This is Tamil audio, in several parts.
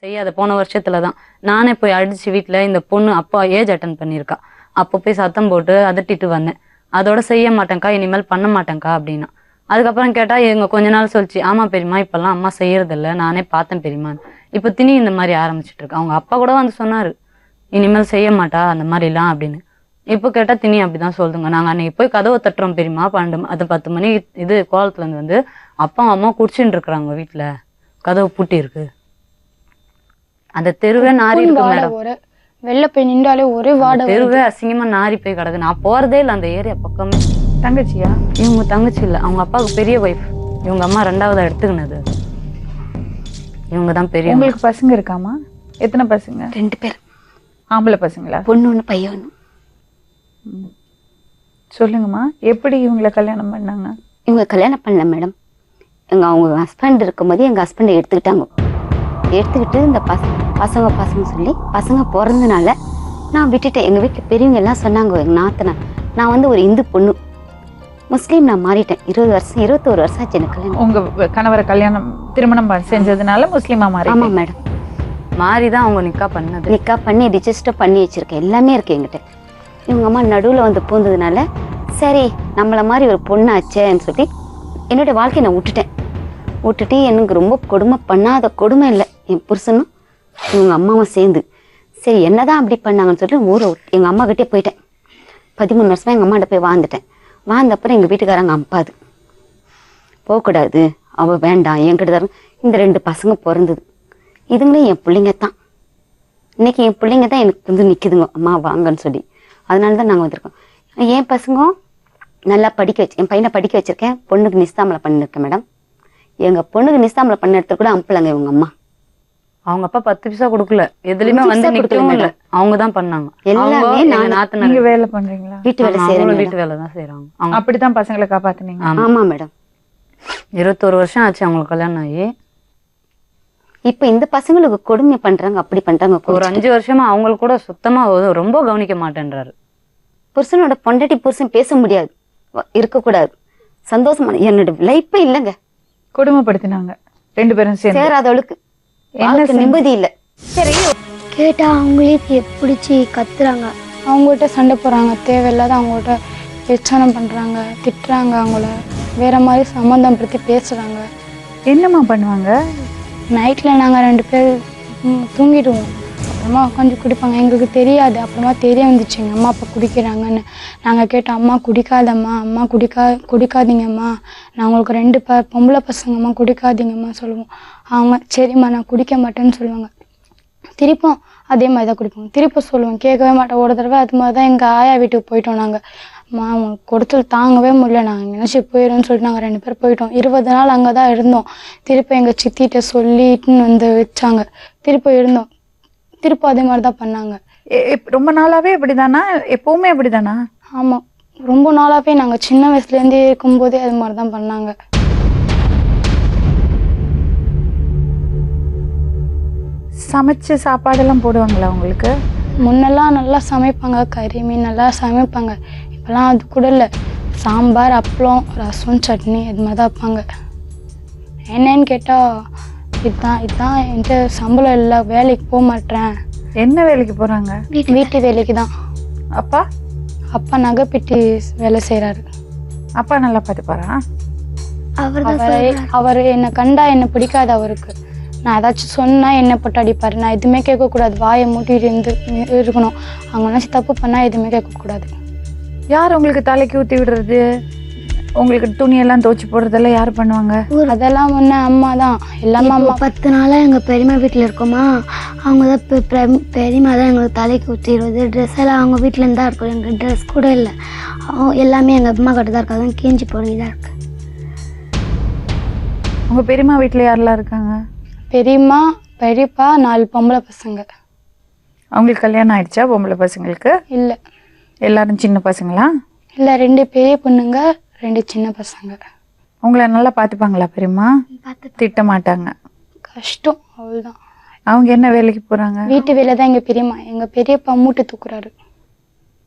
செய்யாத போன வருஷத்துல தான் நானே போய் அடிச்சு வீட்டுல இந்த பொண்ணு அப்பா ஏஜ் அட்டன் பண்ணியிருக்கா. அப்போ போய் சத்தம் போட்டு அதட்டிட்டு வந்தேன். அதோட செய்ய மாட்டேங்க்கா, இனிமேல் பண்ண மாட்டேங்க்கா அப்படின்னா. அதுக்கப்புறம் கேட்டா இவங்க கொஞ்ச நாள் சொல்லிச்சு, ஆமா பெரியமா இப்பெல்லாம் அம்மா செய்யறது இல்ல, நானே பார்த்தேன் பெரியமா. இப்ப திணி இந்த மாதிரி ஆரம்பிச்சிட்டு இருக்கா. அவங்க அப்பா கூட வந்து சொன்னாரு இனிமேல் செய்ய மாட்டா அந்த மாதிரிலாம் அப்படின்னு. இப்போ கேட்டா திணி அப்படிதான் சொல்லுங்க. நாங்க அன்னைக்கு போய் கதவை தட்டுறோம் பெரியமா, 10 மணி இது கோலத்துல இருந்து வந்து அப்பா அம்மா குடிச்சுட்டு இருக்கிறாங்க வீட்டுல, கதவு பூட்டி இருக்கு. அந்த தெருவே நாரி இருக்கு மேடம். வெளில போய் நின்றாலே ஒரே வாடை, தெருவே அசிங்கமா நாரி போய் கிடக்கு. நான் போறதே இல்லை அந்த ஏரியா பக்கமே. தங்கச்சியா? இவங்க தங்கச்சி இல்ல, அவங்க அப்பாவுக்கு பெரிய ஒய்ஃப். இவங்க அம்மா 2வதா எடுத்துக்கினது. இவங்க தான் பெரிய. உங்களுக்கு பசங்க இருக்காமா? எத்தனை பசங்க? 2 பேர். ஆம்பளை பசங்களா? பொண்ணு ஒன்று பையன் ஒன்று. சொல்லுங்கம்மா, எப்படி இவங்களை கல்யாணம் பண்ணாங்க? இவங்க கல்யாணம் பண்ணல மேடம். அவங்க ஹஸ்பண்ட் இருக்கும்போது எங்கள் ஹஸ்பண்டை எடுத்துக்கிட்டாங்க. எடுத்துக்கிட்டு இந்த பசங்க சொல்லி பசங்க பிறந்தனால நான் விட்டுட்டேன். எங்கள் வீட்டில் பெரியவங்க எல்லாம் சொன்னாங்க, எங்கள் நாத்தனை நான் வந்து ஒரு இந்து பொண்ணு, முஸ்லீம் நான் மாறிட்டேன். 21 வருஷம் ஆச்சு எனக்கு கல்யாணம். உங்க கணவரை திருமணம் செஞ்சதுனால முஸ்லீமா மாறி? ஆமா மேடம், மாறிதான் அவங்க நிக்கா பண்ணி ரிஜிஸ்டர் பண்ணி வச்சிருக்கேன், எல்லாமே இருக்கு என்கிட்ட. இவங்க அம்மா நடுவில் வந்து பூந்ததுனால சரி நம்மள மாதிரி ஒரு பொண்ணாச்சேன்னு சொல்லி என்னுடைய வாழ்க்கையை நான் விட்டுட்டு எனக்கு ரொம்ப கொடுமை பண்ணாத கொடுமை இல்லை என் புருஷனும் இவங்க அம்மாவும் சேர்ந்து. சரி என்னதான் அப்படி பண்ணாங்கன்னு சொல்லிட்டு ஊரை எங்கள் அம்மா கிட்டே போயிட்டேன். 13 வருஷமா எங்கள் அம்மாட்ட போய் வாழ்ந்தப்புறம் எங்கள் வீட்டுக்காரங்க அம்பாது போகக்கூடாது, அவள் வேண்டாம் என்கிட்ட தர. இந்த 2 பசங்க பிறந்தது, இதுங்களே என் பிள்ளைங்க தான். இன்னைக்கு என் பிள்ளைங்க தான் எனக்கு வந்து நிற்குதுங்க, அம்மா வாங்கன்னு சொல்லி. அதனால தான் நாங்கள் வந்திருக்கோம். என் பசங்க நல்லா என் பையனை படிக்க வச்சிருக்கேன். பொண்ணுக்கு நிஸ்தாமலை பண்ணிருக்கேன் மேடம். எங்கள் பொண்ணுக்கு நிஸ்தாமலை பண்ண இடத்துல கூட அம்பளங்க இவங்க அம்மா. அவங்க அப்பா 10 பைசா கொடுக்கல, எதுலயுமே வந்து நிற்கவும் இல்லை. அவங்க தான் பண்ணாங்க எல்லாமே. நீங்க வேலை பண்றீங்களா? வீட்டு வேலை செய்யறேன். வீட்டு வேலை தான் செய்யறாங்க. அப்படித்தான் பசங்களை காப்பாத்துனீங்க? ஆமா மேடம். 21 வருஷம் ஆச்சு அவங்களுக்கு கல்யாணம் ஆகி. இப்ப இந்த பசங்களுக்கு கொடுமை பண்றாங்க, அப்படி பண்றாங்க. ஒரு 5 வருஷமா அவங்களுக்கு கூட சுத்தமா ரொம்ப கவனிக்க மாட்டேன்றாரு. புருஷனோட பொண்டாட்டி புருஷன் பேச முடியாது, இருக்கக்கூடாது, சந்தோஷமான என்னோட லைஃபே இல்லைங்க. கொடுமைப்படுத்தினாங்க 2 பேரும் சேர்ந்து. சேராதவளுக்கு நிம்மதி இல்லை. சரி கேட்டா அவங்களே பிடிச்சி கத்துறாங்க, அவங்ககிட்ட சண்டை போடுறாங்க, தேவையில்லாத அவங்ககிட்ட பிரச்சனை பண்றாங்க, திட்டுறாங்க, அவங்கள வேற மாதிரி சம்மந்தம் படுத்தி பேசுறாங்க. என்னம்மா பண்ணுவாங்க? நைட்டில் நாங்கள் 2 பேர் தூங்கிடுவோம், அப்புறமா உட்காந்து குடிப்பாங்க. எங்களுக்கு தெரியாது, அப்புறமா தெரிய வந்துச்சு எங்கள் அம்மா அப்பா குடிக்கிறாங்கன்னு. நாங்கள் கேட்டோம், அம்மா குடிக்காதம்மா, அம்மா குடிக்காதீங்கம்மா, நான் உங்களுக்கு 2 பொம்பளை பசங்கம்மா, குடிக்காதீங்கம்மா சொல்லுவோம். அவங்க சரிம்மா நான் குடிக்க மாட்டேன்னு சொல்லுவாங்க. திருப்போம் அதே மாதிரி தான் குடிப்போம். திருப்ப சொல்லுவோம், கேட்கவே மாட்டோம். ஒரு தடவை அது மாதிரி தான் எங்கள் ஆயா வீட்டுக்கு போயிட்டோம். நாங்கள் கொடுத்தல் தாங்கவே முடியல, நாங்கள் நினச்சி போயிடும்னு சொல்லிட்டு நாங்கள் 2 பேர் போயிட்டோம். 20 நாள் அங்கே தான் இருந்தோம். திருப்ப எங்கள் சித்திகிட்ட சொல்லிட்டுன்னு வந்து வச்சாங்க. திருப்ப இருந்தோம், திருப்ப அதே மாதிரி தான் பண்ணாங்க. ரொம்ப நாளாவே அப்படிதானா? எப்பவுமே அப்படிதானா? ஆமாம், ரொம்ப நாளாவே நாங்கள் சின்ன வயசுலேருந்தே இருக்கும்போதே அது மாதிரி தான் பண்ணாங்க. சமைச்சு சாப்பாடெல்லாம் போடுவாங்களா உங்களுக்கு? முன்னெல்லாம் நல்லா சமைப்பாங்க, கறி மீன் நல்லா சமைப்பாங்க. இப்போலாம் அது கூட இல்லை, சாம்பார் அப்பளம் ரசம் சட்னி இது மாதிரி தான் வைப்பாங்க. என்னன்னு கேட்டால் இதுதான் என்கிட்ட சம்பளம் இல்லை, வேலைக்கு போக மாட்டேன். என்ன வேலைக்கு போகிறாங்க? வீட்டு வேலைக்கு தான். அப்பா நகைப்பெட்டி வேலை செய்கிறாரு. அப்பா நல்லா பார்த்துப்பாரா? அவர் என்னை கண்டா என்னை பிடிக்காது அவருக்கு. நான் ஏதாச்சும் சொன்னால் என்னை போட்டு அடிப்பார். நான் எதுவுமே கேட்கக்கூடாது, வாயை மூட்டிட்டு இருக்கணும். அவங்க நினச்சி தப்பு பண்ணால் எதுவுமே கேட்கக்கூடாது. யார் உங்களுக்கு தலைக்கு ஊற்றி விடுறது, உங்களுக்கு துணியெல்லாம் துவச்சி போடுறதெல்லாம் யார் பண்ணுவாங்க? அதெல்லாம் முன்ன அம்மா தான், எல்லாமே அம்மா. 10 நாளாக எங்கள் பெரியம்மா வீட்டில் இருக்கோமா, அவங்க தான் பெரியம்மா தான் எங்களுக்கு தலைக்கு ஊற்றிடுவது. ட்ரெஸ் எல்லாம் அவங்க வீட்டிலேருந்து தான் இருக்கும், எங்கள் ட்ரெஸ் கூட இல்லை, எல்லாமே எங்கள் அம்மா கிட்ட தான் இருக்காது, கீஞ்சி போடுங்க தான் இருக்கு. உங்கள் பெரியம்மா வீட்டில் யாரெல்லாம் இருக்காங்க? பெரியம்மா, பெரியப்பா, 4 பொம்பளை பசங்க. அவங்களுக்கு கல்யாணம் ஆயிடுச்சா? பொம்பளை பசங்களுக்கு இல்லை. எல்லாரும் சின்ன பசங்களா? இல்லை, 2 பெரிய பொண்ணுங்க, 2 சின்ன பசங்க. உங்களை நல்லா பார்த்துப்பாங்களா பெரியம்மா? திட்ட மாட்டாங்க? கஷ்டம் அவ்வளோதான். அவங்க என்ன வேலைக்கு போகிறாங்க? வீட்டு வேலை தான். எங்கள் பெரியம்மா, எங்கள் பெரியப்பா மூட்டை தூக்குறாரு.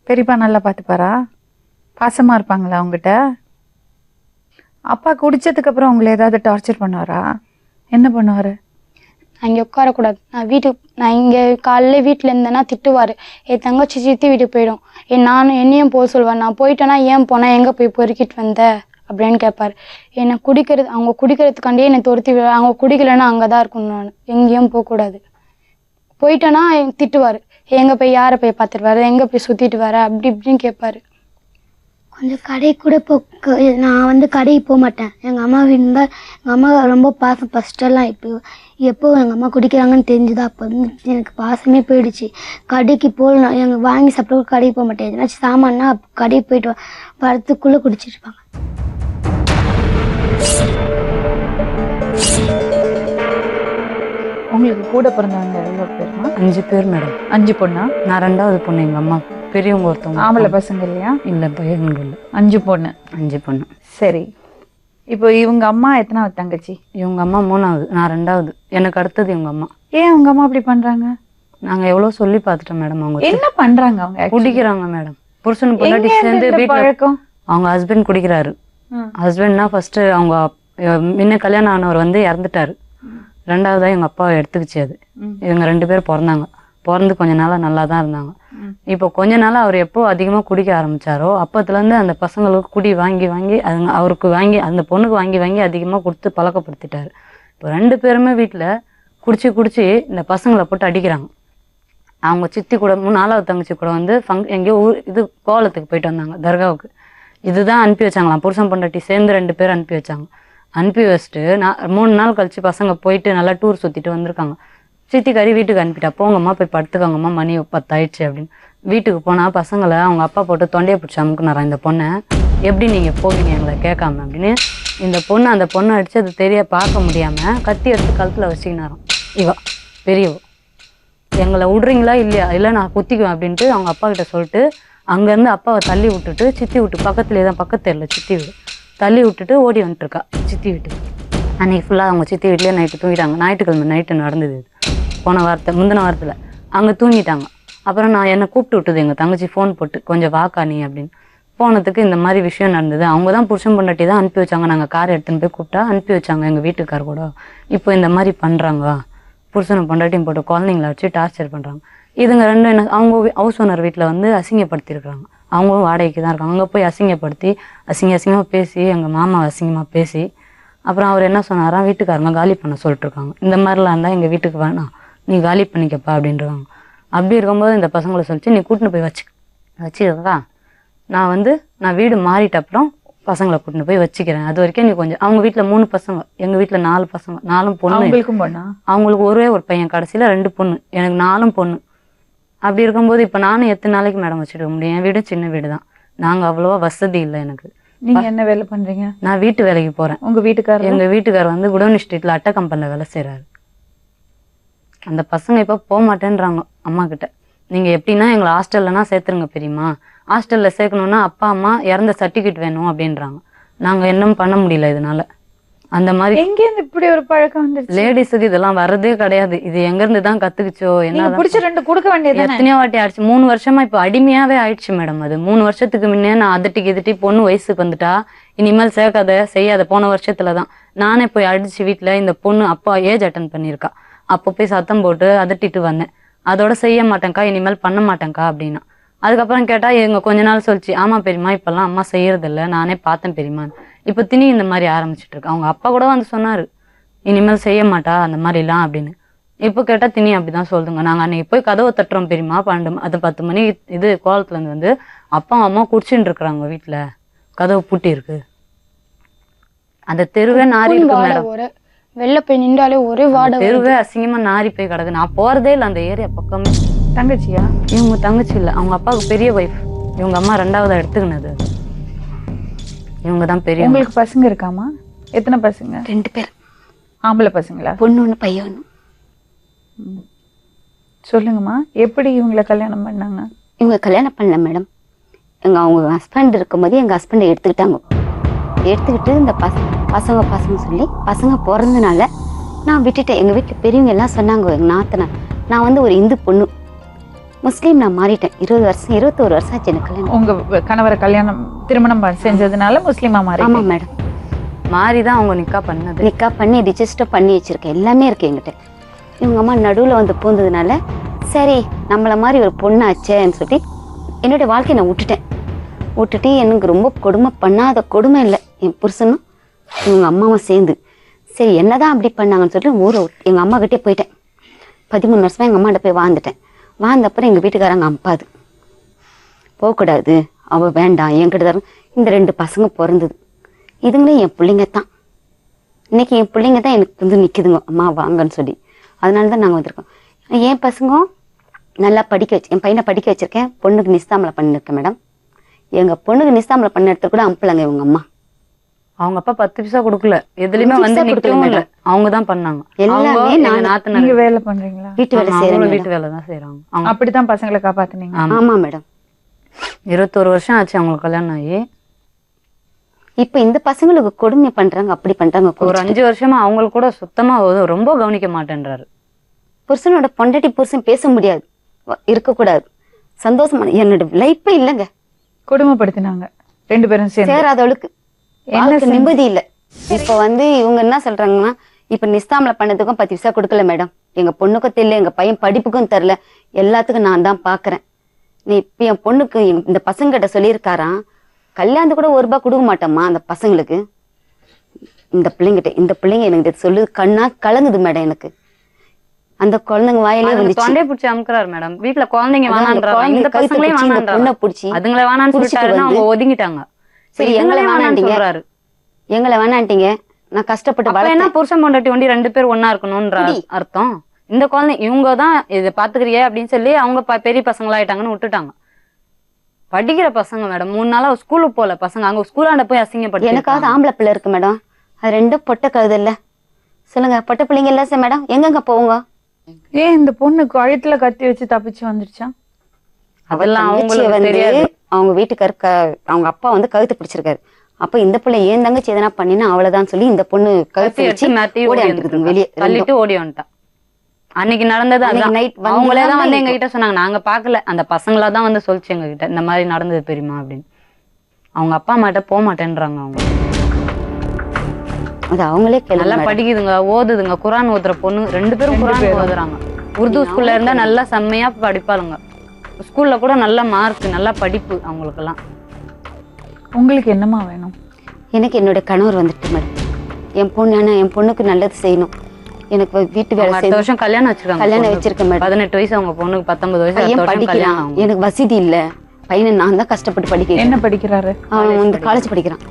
பெரியப்பா நல்லா பார்த்துப்பாரா? பாசமாக இருப்பாங்களா அவங்ககிட்ட? அப்பா குடிச்சதுக்கு அப்புறம் உங்களை ஏதாவது டார்ச்சர் பண்ணுவாரா? என்ன பண்ணுவார்? அங்கே உட்காரக்கூடாது. நான் இங்கே காலையில் வீட்டில் இருந்தேன்னா திட்டுவார். என் தங்கச்சி சித்தி வீட்டுக்கு போயிடும். என்னையும் போக சொல்லுவார். நான் போயிட்டேன்னா ஏன் போனால் எங்கே போய் பொறுக்கிட்டு வந்த அப்படின்னு கேட்பார். என்னை அவங்க குடிக்கிறதுக்காண்டியே என்னை துரத்தி அவங்க குடிக்கலைன்னா அங்கே தான் இருக்கணும். நான் எங்கேயும் போகக்கூடாது. போயிட்டேன்னா திட்டுவார். எங்கே போய் யாரை போய் பார்த்துட்டு வர, எங்கே போய் சுற்றிட்டு வர, அப்படி இப்படின்னு கேட்பாரு. கொஞ்சம் கடைக்கு கூட நான் கடைக்கு போக மாட்டேன். எங்கள் அம்மா இருந்தால் எங்கள் அம்மா ரொம்ப பாசம் ஃபஸ்ட்டெல்லாம். எப்போ எங்கள் அம்மா குடிக்கிறாங்கன்னு தெரிஞ்சுதா அப்போ எனக்கு பாசமே போயிடுச்சு. கடைக்கு போகலாம் எங்கள் வாங்கி சாப்பிட்டு கடைக்கு போக மாட்டேன். எதனாச்சும் சாமான்னா கடைக்கு போயிட்டு வரத்துக்குள்ளே குடிச்சிருப்பாங்க. உங்களுக்கு கூட பிறந்தவங்க எவ்வளோ பேருமா? 5 பேர் மேடம். 5 பொண்ணா? நான் 2வது பொண்ணு. எங்கள் அம்மா பெரியவங்க ஒருத்தவங்க. ஆம்பளை பசங்க இல்லையா? இல்லை, பையன்கள் இல்லை. 5 பொண்ணு. 5 பொண்ணு. சரி, இப்போ இவங்க அம்மா எத்தனாவது தங்கச்சி? இவங்க அம்மா 3வது, நான் 2வது. எனக்கு அடுத்தது இவங்க அம்மா. ஏன் அவங்க அம்மா அப்படி பண்றாங்க? நாங்கள் எவ்வளோ சொல்லி பார்த்துட்டோம் மேடம். அவங்க என்ன பண்றாங்க? அவங்க குடிக்கிறாங்க மேடம். புருஷன் பொண்டாட்டி சேர்ந்து வீட்டில் அவங்க ஹஸ்பண்ட் குடிக்கிறாரு. ஹஸ்பண்ட்னா ஃபர்ஸ்ட் அவங்க முன்ன கல்யாணம் ஆனவர் இறந்துட்டாரு. 2வதா எங்கள் அப்பாவை எடுத்துக்கிச்சு. அது இவங்க 2 பேர் பிறந்து கொஞ்ச நாளாக நல்லா தான் இருந்தாங்க. இப்போ கொஞ்ச நாளாக அவர் எப்போ அதிகமாக குடிக்க ஆரம்பிச்சாரோ அப்போத்துலேருந்து அந்த பசங்களுக்கு குடி வாங்கி அவருக்கு அந்த பொண்ணுக்கு வாங்கி அதிகமாக கொடுத்து பழக்கப்படுத்திட்டாரு. இப்போ 2 பேருமே வீட்டில் குடிச்சு இந்த பசங்களை போட்டு அடிக்கிறாங்க. அவங்க சித்தி கூட 4வது தங்கச்சி கூட எங்கேயோ கோலத்துக்கு போயிட்டு வந்தாங்க, தர்காவுக்கு. இதுதான் அனுப்பி வச்சாங்களாம். புருஷன் பொண்டாட்டி சேர்ந்து 2 பேர் அனுப்பி வச்சாங்க. அனுப்பி வச்சுட்டு 3 நாள் கழிச்சு பசங்க போயிட்டு நல்லா டூர் சுற்றிட்டு வந்திருக்காங்க. சித்திக்காரி வீட்டுக்கு அனுப்பிட்டா, போங்கம்மா போய் படுத்துக்கோங்கம்மா, மணி 10 ஆயிடுச்சு அப்படின்னு. வீட்டுக்கு போனால் பசங்களை அவங்க அப்பா போட்டு தொண்டையை பிடிச்சி அமுக்குனாரா இந்த பொண்ணை. எப்படி நீங்கள் போவீங்க எங்களை கேட்காம அப்படின்னு. இந்த பொண்ணு அந்த பொண்ணை அடித்து அது பார்க்க முடியாமல் கத்தி எடுத்து கழுத்தில் வச்சுக்கினாராம். பெரியவோ எங்களை விட்றீங்களா இல்லையா, இல்லை நான் குத்திக்குவேன் அப்படின்ட்டு அவங்க அப்பா கிட்ட சொல்லிட்டு அங்கேருந்து அப்பாவை தள்ளி விட்டுட்டு சித்தி வீட்டு பக்கத்துலேயே தான், பக்கத்து தெரியல சித்தி வீடு, தள்ளி விட்டுட்டு ஓடி வந்துட்டுருக்கா சித்தி வீட்டுக்கு. அன்றைக்கி ஃபுல்லாக அவங்க சித்தி வீட்லேயே நைட்டு தூங்கிட்டாங்க. ஞாயிற்றுக்கிழமை நைட்டு நடந்தது. முந்தின வாரத்தில் அங்கே தூங்கிட்டாங்க. அப்புறம் நான் என்னை கூப்பிட்டு விட்டுது எங்கள் தங்கச்சி ஃபோன் போட்டு, கொஞ்சம் வாக்கா நீ அப்படின்னு. போனதுக்கு இந்த மாதிரி விஷயம் நடந்தது. அவங்க தான் புருஷன் பொண்டாட்டி தான் அனுப்பி வச்சாங்க. நாங்கள் கார் எடுத்துன்னு போய் கூப்பிட்டா அனுப்பி வச்சாங்க எங்கள் வீட்டுக்கார் கூட. இப்போ இந்த மாதிரி பண்ணுறாங்க, புருஷனை பொண்டாட்டியும் போட்டு குழந்தைங்கள வச்சு டார்ச்சர் பண்ணுறாங்க. இதுங்க 2 என்ன அவங்க ஹவுஸ் ஓனர் வீட்டில் அசிங்கப்படுத்தியிருக்கிறாங்க. அவங்களும் வாடகைக்கு தான் இருக்காங்க. அங்கே போய் அசிங்கமாக பேசி எங்கள் மாமா அசிங்கமாக பேசி அப்புறம் அவர் என்ன சொன்னாரா, வீட்டுக்காரங்க காலி பண்ண சொல்லிட்டு இருக்காங்க. இந்த மாதிரிலாம் இருந்தால் எங்கள் வீட்டுக்கு வேணாம், நீ காலி பண்ணிக்கப்பா அப்படின்றாங்க. அப்படி இருக்கும்போது இந்த பசங்களை சொல்லிச்சு, நீ கூட்டின்னு போய் வச்சுக்கா, நான் வீடு மாறிட்ட அப்புறம் பசங்களை கூட்டின்னு போய் வச்சுக்கிறேன், அது வரைக்கும் நீ கொஞ்சம். அவங்க வீட்டில் 3 பசங்க, எங்கள் வீட்டில் 4 பசங்க, 4 பொண்ணு. அவங்களுக்கு ஒரே ஒரு பையன், கடைசியில் 2 பொண்ணு, எனக்கு 4 பொண்ணு. அப்படி இருக்கும்போது இப்போ நானும் எத்தனை நாளைக்கு மேடம் வச்சுருக்க முடியும்? என் வீடு சின்ன வீடு தான், நாங்கள் அவ்வளோவா வசதி இல்லை எனக்கு. நீங்க என்ன வேலை பண்றீங்க? நான் வீட்டு வேலைக்கு போறேன். உங்க வீட்டுக்காரர்? எங்க வீட்டுக்காரர் குடோனி ஸ்ட்ரீட்ல அட்டை கம்பெனில வேலை செய்யறாரு. அந்த பசங்க இப்ப போக மாட்டேன்றாங்க அம்மா கிட்ட. நீங்க எப்படின்னா எங்களை ஹாஸ்டல்லனா சேர்த்துருங்க பெரியமா, ஹாஸ்டல்ல சேர்க்கணும்னா அப்பா அம்மா இறந்த சர்டிபிகேட் வேணும் அப்படின்றாங்க. நாங்க என்னம் பண்ண முடியல இதனால. அந்த மாதிரி எங்கேருந்து இப்படி ஒரு பழக்கம் வந்துருச்சு? லேடிஸுக்கு இதெல்லாம் வர்றதே கிடையாது. இது எங்க இருந்து தான் கத்துக்குச்சோ என்ன, பிடிச்ச 2 கொடுக்க வேண்டியது எத்தனையோ வாட்டி ஆயிடுச்சு. 3 வருஷமா இப்ப அடிமையாவே ஆயிடுச்சு மேடம். அது 3 வருஷத்துக்கு முன்னே நான் அதட்டி பொண்ணு வயசுக்கு வந்துட்டா இனிமேல் சேர்க்காத செய்யாத. போன வருஷத்துலதான் நானே போய் அடிச்சு வீட்டுல இந்த பொண்ணு அப்பா ஏஜ் அட்டன் பண்ணிருக்கா, அப்போ போய் சத்தம் போட்டு அதட்டிட்டு வந்தேன். அதோட செய்ய மாட்டேங்க்கா, இனிமேல் பண்ண மாட்டேங்க்கா அப்படின்னா. அதுக்கப்புறம் கேட்டா எங்க கொஞ்ச நாள் சொல்லிச்சு, ஆமா பெரியமா இப்பெல்லாம் அம்மா செய்யறதில்ல, நானே பார்த்தேன் பெரியமா. இப்ப திணி இந்த மாதிரி ஆரம்பிச்சுட்டு இருக்கு. அவங்க அப்பா கூட சொன்னாரு, இனிமேல் செய்ய மாட்டா அந்த மாதிரிலாம் அப்படின்னு. இப்போ கேட்டா திணி அப்படிதான் சொல்லுங்க. நாங்க அன்னைக்கு போய் கதவை தட்டுறோம் பெரியமா, 10 மணி கோலத்துல இருந்து அப்பா அம்மா குடிச்சுட்டு இருக்கிறாங்க வீட்டுல, கதவு பூட்டி இருக்கு. அந்த தெருவே நாரி இருக்கு மேடம். வெளில போய் நின்றாலே ஒரே வாடை, தெருவே அசிங்கமா நாரி போய் கிடக்கு. நான் போறதே இல்லை அந்த ஏரியா பக்கமே. தங்கச்சியா? இவங்க தங்கச்சி இல்லை, அவங்க அப்பாவுக்கு பெரிய ஒய்ஃப். இவங்க அம்மா 2வதா எடுத்துக்கினது. இவங்க தான் பெரிய. உங்களுக்கு பசங்க இருக்காமா? எத்தனை பசங்க? 2 பேர். ஆம்பளை பசங்களா? பொண்ணு 1 பையன் 1. சொல்லுங்கம்மா, எப்படி இவங்களை கல்யாணம் பண்ணாங்க? இவங்க கல்யாணம் பண்ணல மேடம். அவங்க ஹஸ்பண்ட் இருக்கும்போது எங்கள் ஹஸ்பண்டை எடுத்துக்கிட்டு இந்த பசங்க சொல்லி பசங்க பிறந்தனால நான் விட்டுட்டேன். எங்கள் வீட்டில் பெரியவங்க எல்லாம் சொன்னாங்க, எங்கள் நாத்தனார், நான் ஒரு இந்து பொண்ணு, முஸ்லீம் நான் மாறிட்டேன். 21 வருஷம் ஆச்சு எனக்கு கல்யாணம். உங்க கணவரை திருமணம் செஞ்சதுனால முஸ்லீமா மாறி? ஆமா மேடம், மாறிதான் அவங்க நிக்கா பண்ணி ரிஜிஸ்டர் பண்ணி வச்சிருக்கேன். எல்லாமே இருக்கு என்கிட்ட. இவங்க அம்மா நடுவில் வந்து பூந்ததுனால சரி நம்மளை மாதிரி ஒரு பொண்ணாச்சேன்னு சொல்லி என்னுடைய வாழ்க்கையை நான் விட்டுட்டு எனக்கு ரொம்ப கொடுமை பண்ணாத கொடுமை இல்லை என் புருஷனும் இவங்க அம்மாவும் சேர்ந்து. சரி என்னதான் அப்படி பண்ணாங்கன்னு சொல்லிட்டு ஊரை எங்கள் அம்மா கிட்டே போயிட்டேன். 13 வருஷமா எங்கள் அம்மாட்ட போய் வாழ்ந்துட்டேன். வாழ்ந்தப்பறம் எங்கள் வீட்டுக்காரங்க அம்பாது போகக்கூடாது, அவள் வேண்டாம் என்கிட்ட தர. இந்த 2 பசங்க பிறந்தது, இதுங்களே என் பிள்ளைங்க தான். இன்னைக்கு என் பிள்ளைங்க தான் எனக்கு வந்து நிற்குதுங்க, அம்மா வாங்கன்னு சொல்லி. அதனால தான் நாங்கள் வந்திருக்கோம். என் பசங்க நல்லா என் பையனை படிக்க வச்சிருக்கேன். பொண்ணுக்கு நிஸ்தாமலை பண்ணிருக்கேன் மேடம். எங்கள் பொண்ணுக்கு நிஸ்தாமலை பண்ண இடத்துல கூட அனுப்பலாங்க இவங்க அம்மா. அவங்க அப்பா 10 பைசா கொடுக்கல, எதுலயுமே வந்து நிக்கவும் இல்ல. அவங்க தான் பண்ணாங்க எல்லாமே. நீங்க வேலை பண்றீங்களா? வீட்டு வேலை செய்யறேன். வீட்டு வேலை தான் செய்யறாங்க. அப்படித்தான் பசங்களை காப்பாத்துனீங்க? ஆமா மேடம். 21 வருஷம் ஆச்சு அவங்களுக்கு கல்யாணம் ஆகி. இப்ப இந்த பசங்களுக்கு கொடுமை பண்றாங்க, அப்படி பண்றாங்க. ஒரு 5 வருஷமா அவங்களுக்கு கூட சுத்தமா ரொம்ப கவனிக்க மாட்டேன்றாரு. புருஷனோட பொண்டாட்டி புருஷன் பேச முடியாது, இருக்கக்கூடாது, சந்தோஷமான என்னோட லைஃபே இல்லைங்க. கொடுமைப்படுத்தினாங்க 2 பேரும் சேர்ந்து. சேராதவளுக்கு நிம்மதி இல்ல. இப்ப வந்து இவங்க என்ன சொல்றாங்கன்னா, இப்ப நிஸ்தாமல பண்ணதுக்கும் 10 பைசா கொடுக்கல மேடம். எங்க பொண்ணுக்கும் தெரியல, எங்க பையன் படிப்புக்கும் தெரியல, எல்லாத்துக்கும் நான் தான் பாக்குறேன். நீ இப்ப என் பொண்ணுக்கு இந்த பசங்க கிட்ட சொல்லியிருக்காராம், கல்யாணத்து கூட 1 ரூபாய் கொடுக்க மாட்டோமா அந்த பசங்களுக்கு. இந்த பிள்ளைங்க எனக்கு சொல்லு கண்ணா கலங்குது மேடம். எனக்கு அந்த குழந்தைங்க வாயிலே வந்து தொண்டை பிடிச்சி அமுக்குறாரு மேடம். வீட்டுல குழந்தைங்க வேணான்றாங்க, இந்த பசங்களையும் வேணான்றாங்க. பிடிச்சி அதுங்களை வேணான்னு சொல்லிட்டாருன்னா அவங்க ஒதுங்கிட்டாங்க. சரி எங்களை வேணான்ட்டீங்க, நான் கஷ்டப்பட்டு என்ன புருஷன் பொண்டாட்டி ஒண்டி 2 பேர் ஒன்னா இருக்கணும்ன்ற அர்த்தம். இந்த குழந்தை இவங்க தான் இதை பாத்துக்கிறியே அப்படின்னு சொல்லி அவங்க பெரிய பசங்களா ஆயிட்டாங்கன்னு விட்டுட்டாங்க. படிக்கிற பசங்க மேடம். 3 நாளா ஸ்கூலுக்கு போல பசங்க, அங்க ஸ்கூலாண்ட போய் அசிங்கப்பட்டு. எனக்காவது ஆம்பளை பிள்ளை இருக்கு மேடம், அது 2 பொட்ட கழுது இல்ல. சொல்லுங்க, பொட்ட பிள்ளைங்க இல்ல சார் மேடம், எங்கெங்க போவோங்க? ஏன் இந்த பொண்ணு கழுத்துல கத்தி வச்சு தப்பிச்சு வந்துருச்சா? அதெல்லாம் அவங்களுக்கு தெரியாது. அவங்க வீட்டுக்காரு அவங்க அப்பா வந்து கழுத்து பிடிச்சிருக்காரு. அப்ப இந்த பிள்ளை ஏன் தங்கச்சி எதனா பண்ணினா அவ்வளவுதான் சொல்லி இந்த பொண்ணு கழுத்து வச்சு வெளியே தள்ளிட்டு ஓடி வந்துட்டான். அன்னைக்கு நடந்தது அவங்களேதான் வந்து எங்க கிட்ட சொன்னாங்க. நாங்க பாக்கல, அந்த பசங்களா தான் வந்து சொல்லிச்சு எங்க கிட்ட, இந்த மாதிரி நடந்தது பெரியமா அப்படின்னு. அவங்க அப்பா அம்மாட்ட போக மாட்டேன்றாங்க. அவங்க அது அவங்களே நல்லா படிக்குதுங்க, ஓதுதுங்க. குரான் ஓதுற பொண்ணு 2 பேரும் குரான் ஓதுறாங்க. உருது ஸ்கூல்ல இருந்தா நல்லா செம்மையா படிப்பாளுங்க. ஸ்கூல்ல கூட நல்ல மார்க், நல்லா படிப்பு அவங்களுக்கு எல்லாம். உங்களுக்கு என்னமா வேணும்? எனக்கு என்னோட கணவர் வந்துட்டு மேடம். என் பொண்ணுக்கு நல்லது செய்யணும். எனக்கு வீட்டு வேலை அடுத்த வருஷம் கல்யாணம் வச்சிருக்காங்க. கல்யாணம் வச்சிருக்கேன் மேடம். 18 வயசு அவங்க பொண்ணுக்கு, 19 வயசு. பையன் படிக்கிறான். எனக்கு வசதி இல்ல, பையனை நான் தான் கஷ்டப்பட்டு படிக்கிறேன். என்ன படிக்கிறாரு? அவன் வந்து காலேஜ் படிக்கிறான்.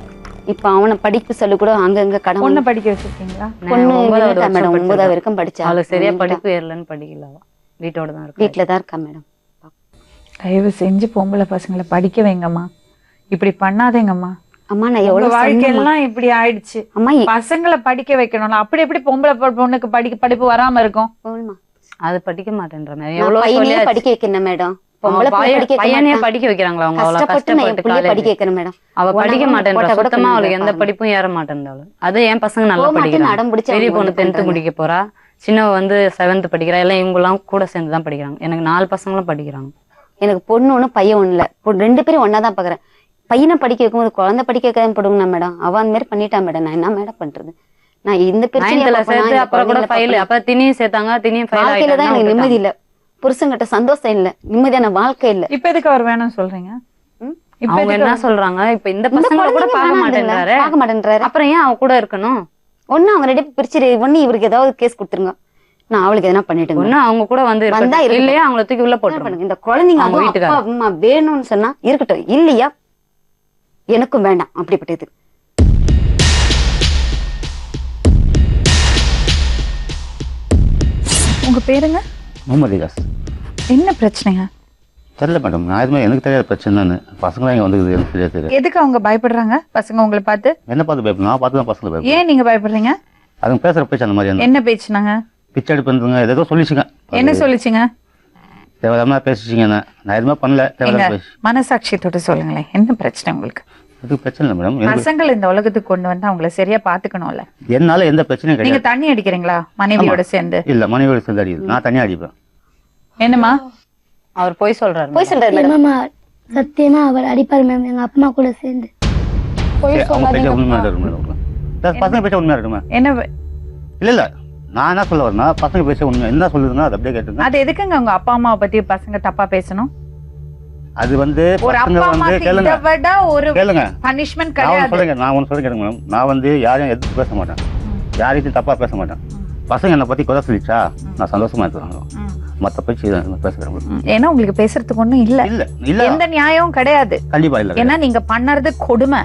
இப்ப அவனை படிப்பு சொல்லு கூட அங்கங்க கடன். பொண்ணை படிக்க வச்சிருக்கீங்களா? பொண்ணு மேடம் 9வது வரைக்கும் படிச்சா. அவளுக்கு சரியா படிப்பு ஏறலன்னு படிக்கல, வீட்டோட தான் இருக்கு. வீட்டுல தான் இருக்கா மேடம். தயவு செஞ்சு பொம்பளை பசங்களை படிக்க வைங்கம்மா, இப்படி பண்ணாதேங்கம்மா. அம்மா நான் எவ்வளவு வாழ்க்கையெல்லாம் இப்படி ஆயிடுச்சு. அம்மா பசங்களை படிக்க வைக்கணும்ல, அப்படி எப்படி பொம்பளை பொண்ணுக்கு படிப்பு வராம இருக்கும்? அது படிக்க மாட்டேன்ற பையனையே படிக்க வைக்கணும் மேடம். பையனையே படிக்க வைக்கிறாங்களா அவங்க? அவ்வளவு கஷ்டப்பட்டு படிக்க வைக்கணும் மேடம். அவ படிக்க மாட்டேன்றா சுத்தமா. அவளுக்கு எந்த படிப்பும் ஏற மாட்டேன்றாள். அது என் பசங்க நல்லா படிக்கிறாங்க. பெரிய பொண்ணு 10th முடிக்க போறா, சின்னவ வந்து 7th படிக்கிறா. எல்லாம் இவங்க எல்லாம் கூட சேர்ந்துதான் படிக்கிறாங்க. எனக்கு 4 பசங்களும் படிக்கிறாங்க. எனக்கு பொண்ணு 1 பையன் 1 இல்ல, 2 பேரும் ஒன்னாதான் பாக்குறேன். பையனை படிக்க வைக்கும்போது குழந்தை படிக்க வைக்க போடுங்க மேடம். அவ அந்த மாதிரி பண்ணிட்டா மேடம். நான் என்ன மேடம் பண்றது? நான் இந்த பிரச்சனை அப்புறம் கூட ஃபைல் அப்ப தினியும் சேர்த்தாங்க. தினியும் ஃபைல் ஆயிட்டா தான் எனக்கு நிம்மதி இல்ல, புருஷங்கிட்ட சந்தோஷம் இல்ல, நிம்மதியான வாழ்க்கை இல்ல. இப்ப எதுக்கு அவர் வேணும்னு சொல்றீங்க? அவங்க என்ன சொல்றாங்க, இப்ப இந்த பசங்களை கூட பார்க்க மாட்டேன்றாரு. அப்புறம் ஏன் அவ கூட இருக்கணும்? ஒண்ணு அவங்க 2 பிரிச்சு, ஒண்ணு இவருக்கு ஏதாவது கேஸ் கொடுத்துருங்க, நான் அவளுக்கு எதனா பண்ணிட்டு. ஒண்ணு அவங்க கூட வந்து இல்லையா அவங்கள தூக்கி உள்ள போட்டுருங்க. இந்த குழந்தைங்க அப்பா அம்மா வேணும்னு சொன்னா இருக்கட்டும், இல்லையா எனக்கும் வேண்டாம் அப்படிப்பட்டது. உங்க பேருங்க? முகமது இகாஸ். என்ன பிரச்சனைங்க? தெரியல மேடம், நான் எதுவுமே எனக்கு தெரியாத பிரச்சனை. பசங்க இங்கே வந்து எனக்கு தெரியாது. எதுக்கு அவங்க பயப்படுறாங்க பசங்க உங்களை பார்த்து? என்ன பார்த்து பயப்படும்? நான் பார்த்து தான் பசங்களை பயப்படும். ஏன் நீங்க பயப்படுறீங்க? அதுங்க பேசுற பேச்சு அந்த மாதிரி. என்ன பேச்சுனாங்க? பிச்சை எடுப்புங்க ஏதோ சொல்லிச்சுங்க. என்ன சொல்லிச்சுங்க? தேவையில்லாம பேசிச்சிங்க. நான் எதுவுமே பண்ணல. தேவையில்லாம பேசி மனசாட்சியத்தோட சொல்லுங்களேன், என்ன பிரச்சனை உங்களுக்கு? அதுக்கு பிரச்சனை இல்லை மேடம். பசங்களை இந்த உலகத்துக்கு கொண்டு வந்து அவங்களை சரியா பாத்துக்கணும்ல. என்னால எந்த பிரச்சனையும் நீங்க கிடையாது. தண்ணி அடிக்கிறீங்களா மனைவியோட சேர்ந்து? இல்ல, மனைவியோட சேர்ந்து அடிக்குது. நான் தனியா அடிப்பேன். என்னமா அவர் போய் சொல்றாரு? மாமா சத்தியமா அவர் அடிப்பாரு மேம், எங்க அப்பா கூட சேர்ந்து. அவங்க பேச்ச உண்மையா இருக்கும் மேடம். பசங்க பேச்ச உண்மையா இருக்குமா? என்ன இல்ல இல்ல, நான் என்ன சொல்ல வரேன்னா பசங்க பேச உண்மை என்ன சொல்லுதுன்னா அது அப்படியே கேட்டுங்க. அது எதுக்குங்க உங்க அப்பா அம்மாவை பத்தி பசங்க தப்பா பேசணும்? அது வந்து ஒரு பசங்க அப்பா வந்து அம்மாக்கு கேளுங்க இதை விட ஒரு கேளுங்க பனிஷ்மெண்ட் நான் ஒன்று கிடையாது. சொல்லுங்க மேடம். நான் வந்து யாரையும் எதிர்த்து பேச மாட்டேன், யாரையும் தப்பா பேச மாட்டேன். பசங்க என்னை பத்தி குறை சொல்லிச்சா நான் சந்தோஷமா இருக்கிறாங்க, மற்ற பேச்சு பேசுறேன். ஏன்னா உங்களுக்கு பேசுறதுக்கு ஒண்ணும் இல்ல, இல்ல இல்ல எந்த நியாயமும் கிடையாது. கண்டிப்பா இல்ல. ஏன்னா நீங்க பண்ணறது கொடுமை,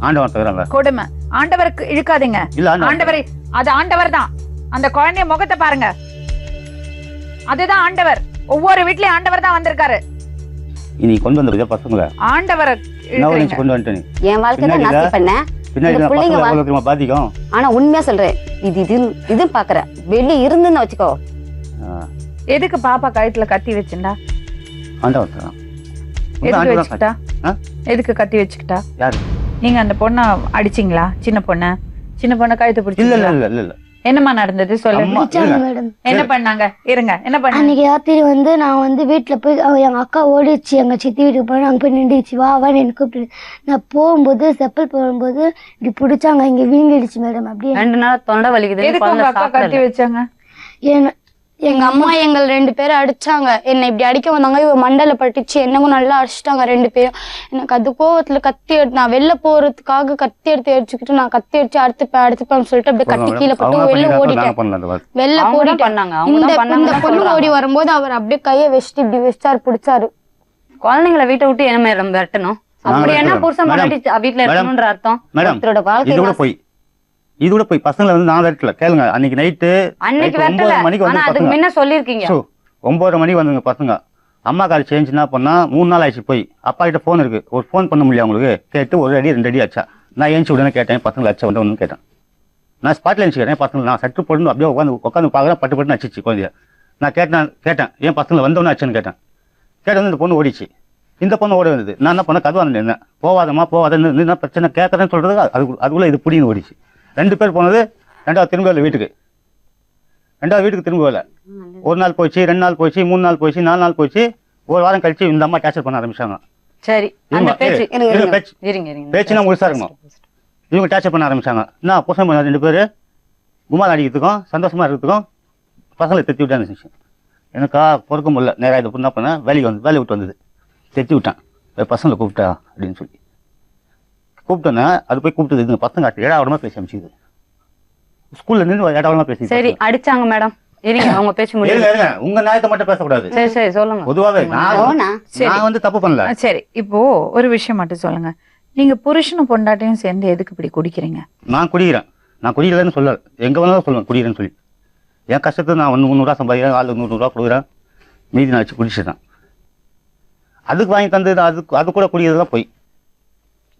ஆண்டவன் தவிர கொடுமை. ஆண்டவருக்கு இழுக்காதீங்க. இல்ல ஆண்டவர் அது ஆண்டவர் தான். அந்த குழந்தைய முகத்தை பாருங்க, அதுதான் ஆண்டவர். ஒவ்வொரு வீட்லயும் ஆண்டவர் தான் வந்திருக்காரு. இனி கொண்டு வந்த பசங்களை ஆண்டவரை என்ன கொண்டு வந்துட்டேன் என் வாழ்க்கை தான் நாஸ்தி பண்ணேன். பின்னாடி பிள்ளைங்க பசங்க பாதிக்கும். ஆனா உண்மையா சொல்றேன், இது பாக்குறேன் வெளியே இருந்துன்னு வச்சுக்கோ. எதுக்கு பாப்பா கழுத்துல கத்தி வச்சுண்டா? ஆண்டவன் தரான். எதுக்கு வச்சுக்கிட்டா? எதுக்கு கத்தி வச்சுக்கிட்டா? யாரு? நீங்க அந்த பொண்ணை அடிச்சீங்களா? சின்ன பொண்ணை கழுத்து இல்ல பிடிச்சீங்களா? இல்ல இல்ல இல்ல இல்ல என்னமா நடந்தது சொல்லு. மேடம் என்ன பண்ணாங்க? இருங்க, என்ன பண்ணாங்க? அன்னைக்கு ராத்திரி வந்து நான் வந்து வீட்டில் போய் எங்கள் அக்கா ஓடிச்சு, எங்கள் சித்தி வீட்டுக்கு போய் அங்கே போய் நின்றுச்சு, வான்னு எனக்கு கூப்பிட்டு நான் போகும்போது செப்பல் போகும்போது இப்படி பிடிச்சாங்க, இங்கே வீங்கிடுச்சு மேடம். அப்படியே 2 நாள் தொண்டை வலிக்குது. எதுக்கு உங்க அக்கா கத்தி வச்சாங்க? ஏன்னா எங்க அம்மா எங்கள் 2 பேரும் அடிச்சாங்க. என்னை இப்படி அடிக்க வந்தாங்க, இவ மண்டல பட்டுச்சு, என்னவும் நல்லா அடிச்சிட்டாங்க 2 பேரும். எனக்கு அது கோவத்துல கத்தி எடுத்து நான் வெளில போறதுக்காக கத்தி எடுத்து அடிச்சுக்கிட்டு நான் கத்தி அடிச்சு அடுத்துப்பேன்னு சொல்லிட்டு அப்படியே கட்டி கீழே போட்டு வெளில ஓடிட்டேன். வெளில போடிட்டேன். பண்ணாங்க இந்த பொண்ணு ஓடி வரும்போது அவர் அப்படியே கையை வச்சுட்டு இப்படி வச்சாரு, பிடிச்சாரு. குழந்தைங்களை வீட்டை விட்டு என்ன மேடம் வெட்டணும்? அப்படி என்ன புருஷன் பண்ணி வீட்டுல இருக்கணும்ன்ற அர்த்தம்? மேடம் ஒருத்தரோட வாழ்க்கை இது கூட போய் பசங்களை வந்து நான் வெட்டல. கேளுங்க, அன்னைக்கு நைட்டு அன்னைக்கு வெட்டல, 9 மணிக்கு ஆனா வந்து அதுக்கு பசங்க முன்ன சொல்லிருக்கீங்க. 9:30 மணிக்கு வந்துங்க பசங்க. அம்மா கால் சேஞ்ச் என்ன பண்ணா 3 நாள் ஆயிடுச்சு. போய் அப்பா கிட்ட போன் இருக்கு, ஒரு போன் பண்ண முடியல அவங்களுக்கு. கேட்டு 1 அடி 2 அடி ஆச்சா. நான் ஏஞ்சி உடனே கேட்டேன், பசங்களை அச்சா ஒன்று கேட்டேன். நான் ஸ்பாட்ல எழுந்து கேட்டேன் பசங்களை. நான் சட்டு போட்டு அப்படியே உட்காந்து பார்க்குறேன், பட்டு அடிச்சிச்சு குழந்தைய. நான் கேட்டேன் ஏன் பசங்களை வந்தவொன்னே அச்சுன்னு கேட்டேன். கேட்ட வந்து இந்த பொண்ணு ஓடிச்சு. இந்த பொண்ணு ஓட வந்தது. நான் என்ன பண்ண கதவான என்ன போவாதம்மா போவாதன்னு பிரச்சனை கேட்கறேன்னு சொல்றது. அதுக்குள்ள இது புடின்னு ஓடிச்சு. 2 பேர் போனது. 2வது திரும்ப வரல வீட்டுக்கு. 2வது வீட்டுக்கு திரும்ப வரல. 1 நாள் போயிடுச்சு, 2 நாள் போயிடுச்சு, 3 நாள் போயிடுச்சு, 4 நாள் போயிடுச்சு. 1 வாரம் கழிச்சு இந்த அம்மா டார்ச்சர் பண்ண ஆரம்பிச்சாங்க. சரி, அந்த பேச்சு பேச்சுனா முழுசா இருக்கணும். இவங்க டார்ச்சர் பண்ண ஆரம்பிச்சாங்க. நான் புருஷன் 2 பேர் குமார் அடிக்கிறதுக்கும் சந்தோஷமா இருக்கிறதுக்கும் பசங்களை தெத்தி விட்டான்னு எனக்கா பொறுக்க முடியல. நேராக இதை என்ன பண்ணேன், வேலையை விட்டு வந்தது. தெத்தி விட்டேன், பசங்களை கூப்பிட்டா அப்படின்னு சொல்லி கூப்பிட்டோன்னே அது போய் கூப்பிட்டது. இதுங்க பசங்க ஏடாவடமா பேசி அமைச்சுது. ஸ்கூல்ல நின்று ஏடாவடமா பேசி. சரி, அடிச்சாங்க மேடம். இருங்க, அவங்க பேச்சு முடியல. உங்க நியாயத்தை மட்டும் பேசக்கூடாது. சரி சரி சொல்லுங்க. பொதுவாவே நான் வந்து தப்பு பண்ணல. சரி, இப்போ ஒரு விஷயம் மட்டும் சொல்லுங்க. நீங்க புருஷனும் பொண்டாட்டியும் சேர்ந்து எதுக்கு இப்படி குடிக்கிறீங்க? நான் குடிக்கலன்னு சொல்லல, எங்க வேணாலும் சொல்லுவேன் குடிக்கிறேன்னு சொல்லி. என் கஷ்டத்தை நான் 300 ரூபா சம்பாதிக்கிறேன், ஆளுக்கு 100 ரூபா கொடுக்குறேன், மீதி நான் வச்சு குடிச்சிட்டேன். அதுக்கு வாங்கி தந்தது அது கூட குடிக்கிறதுலாம் போய்.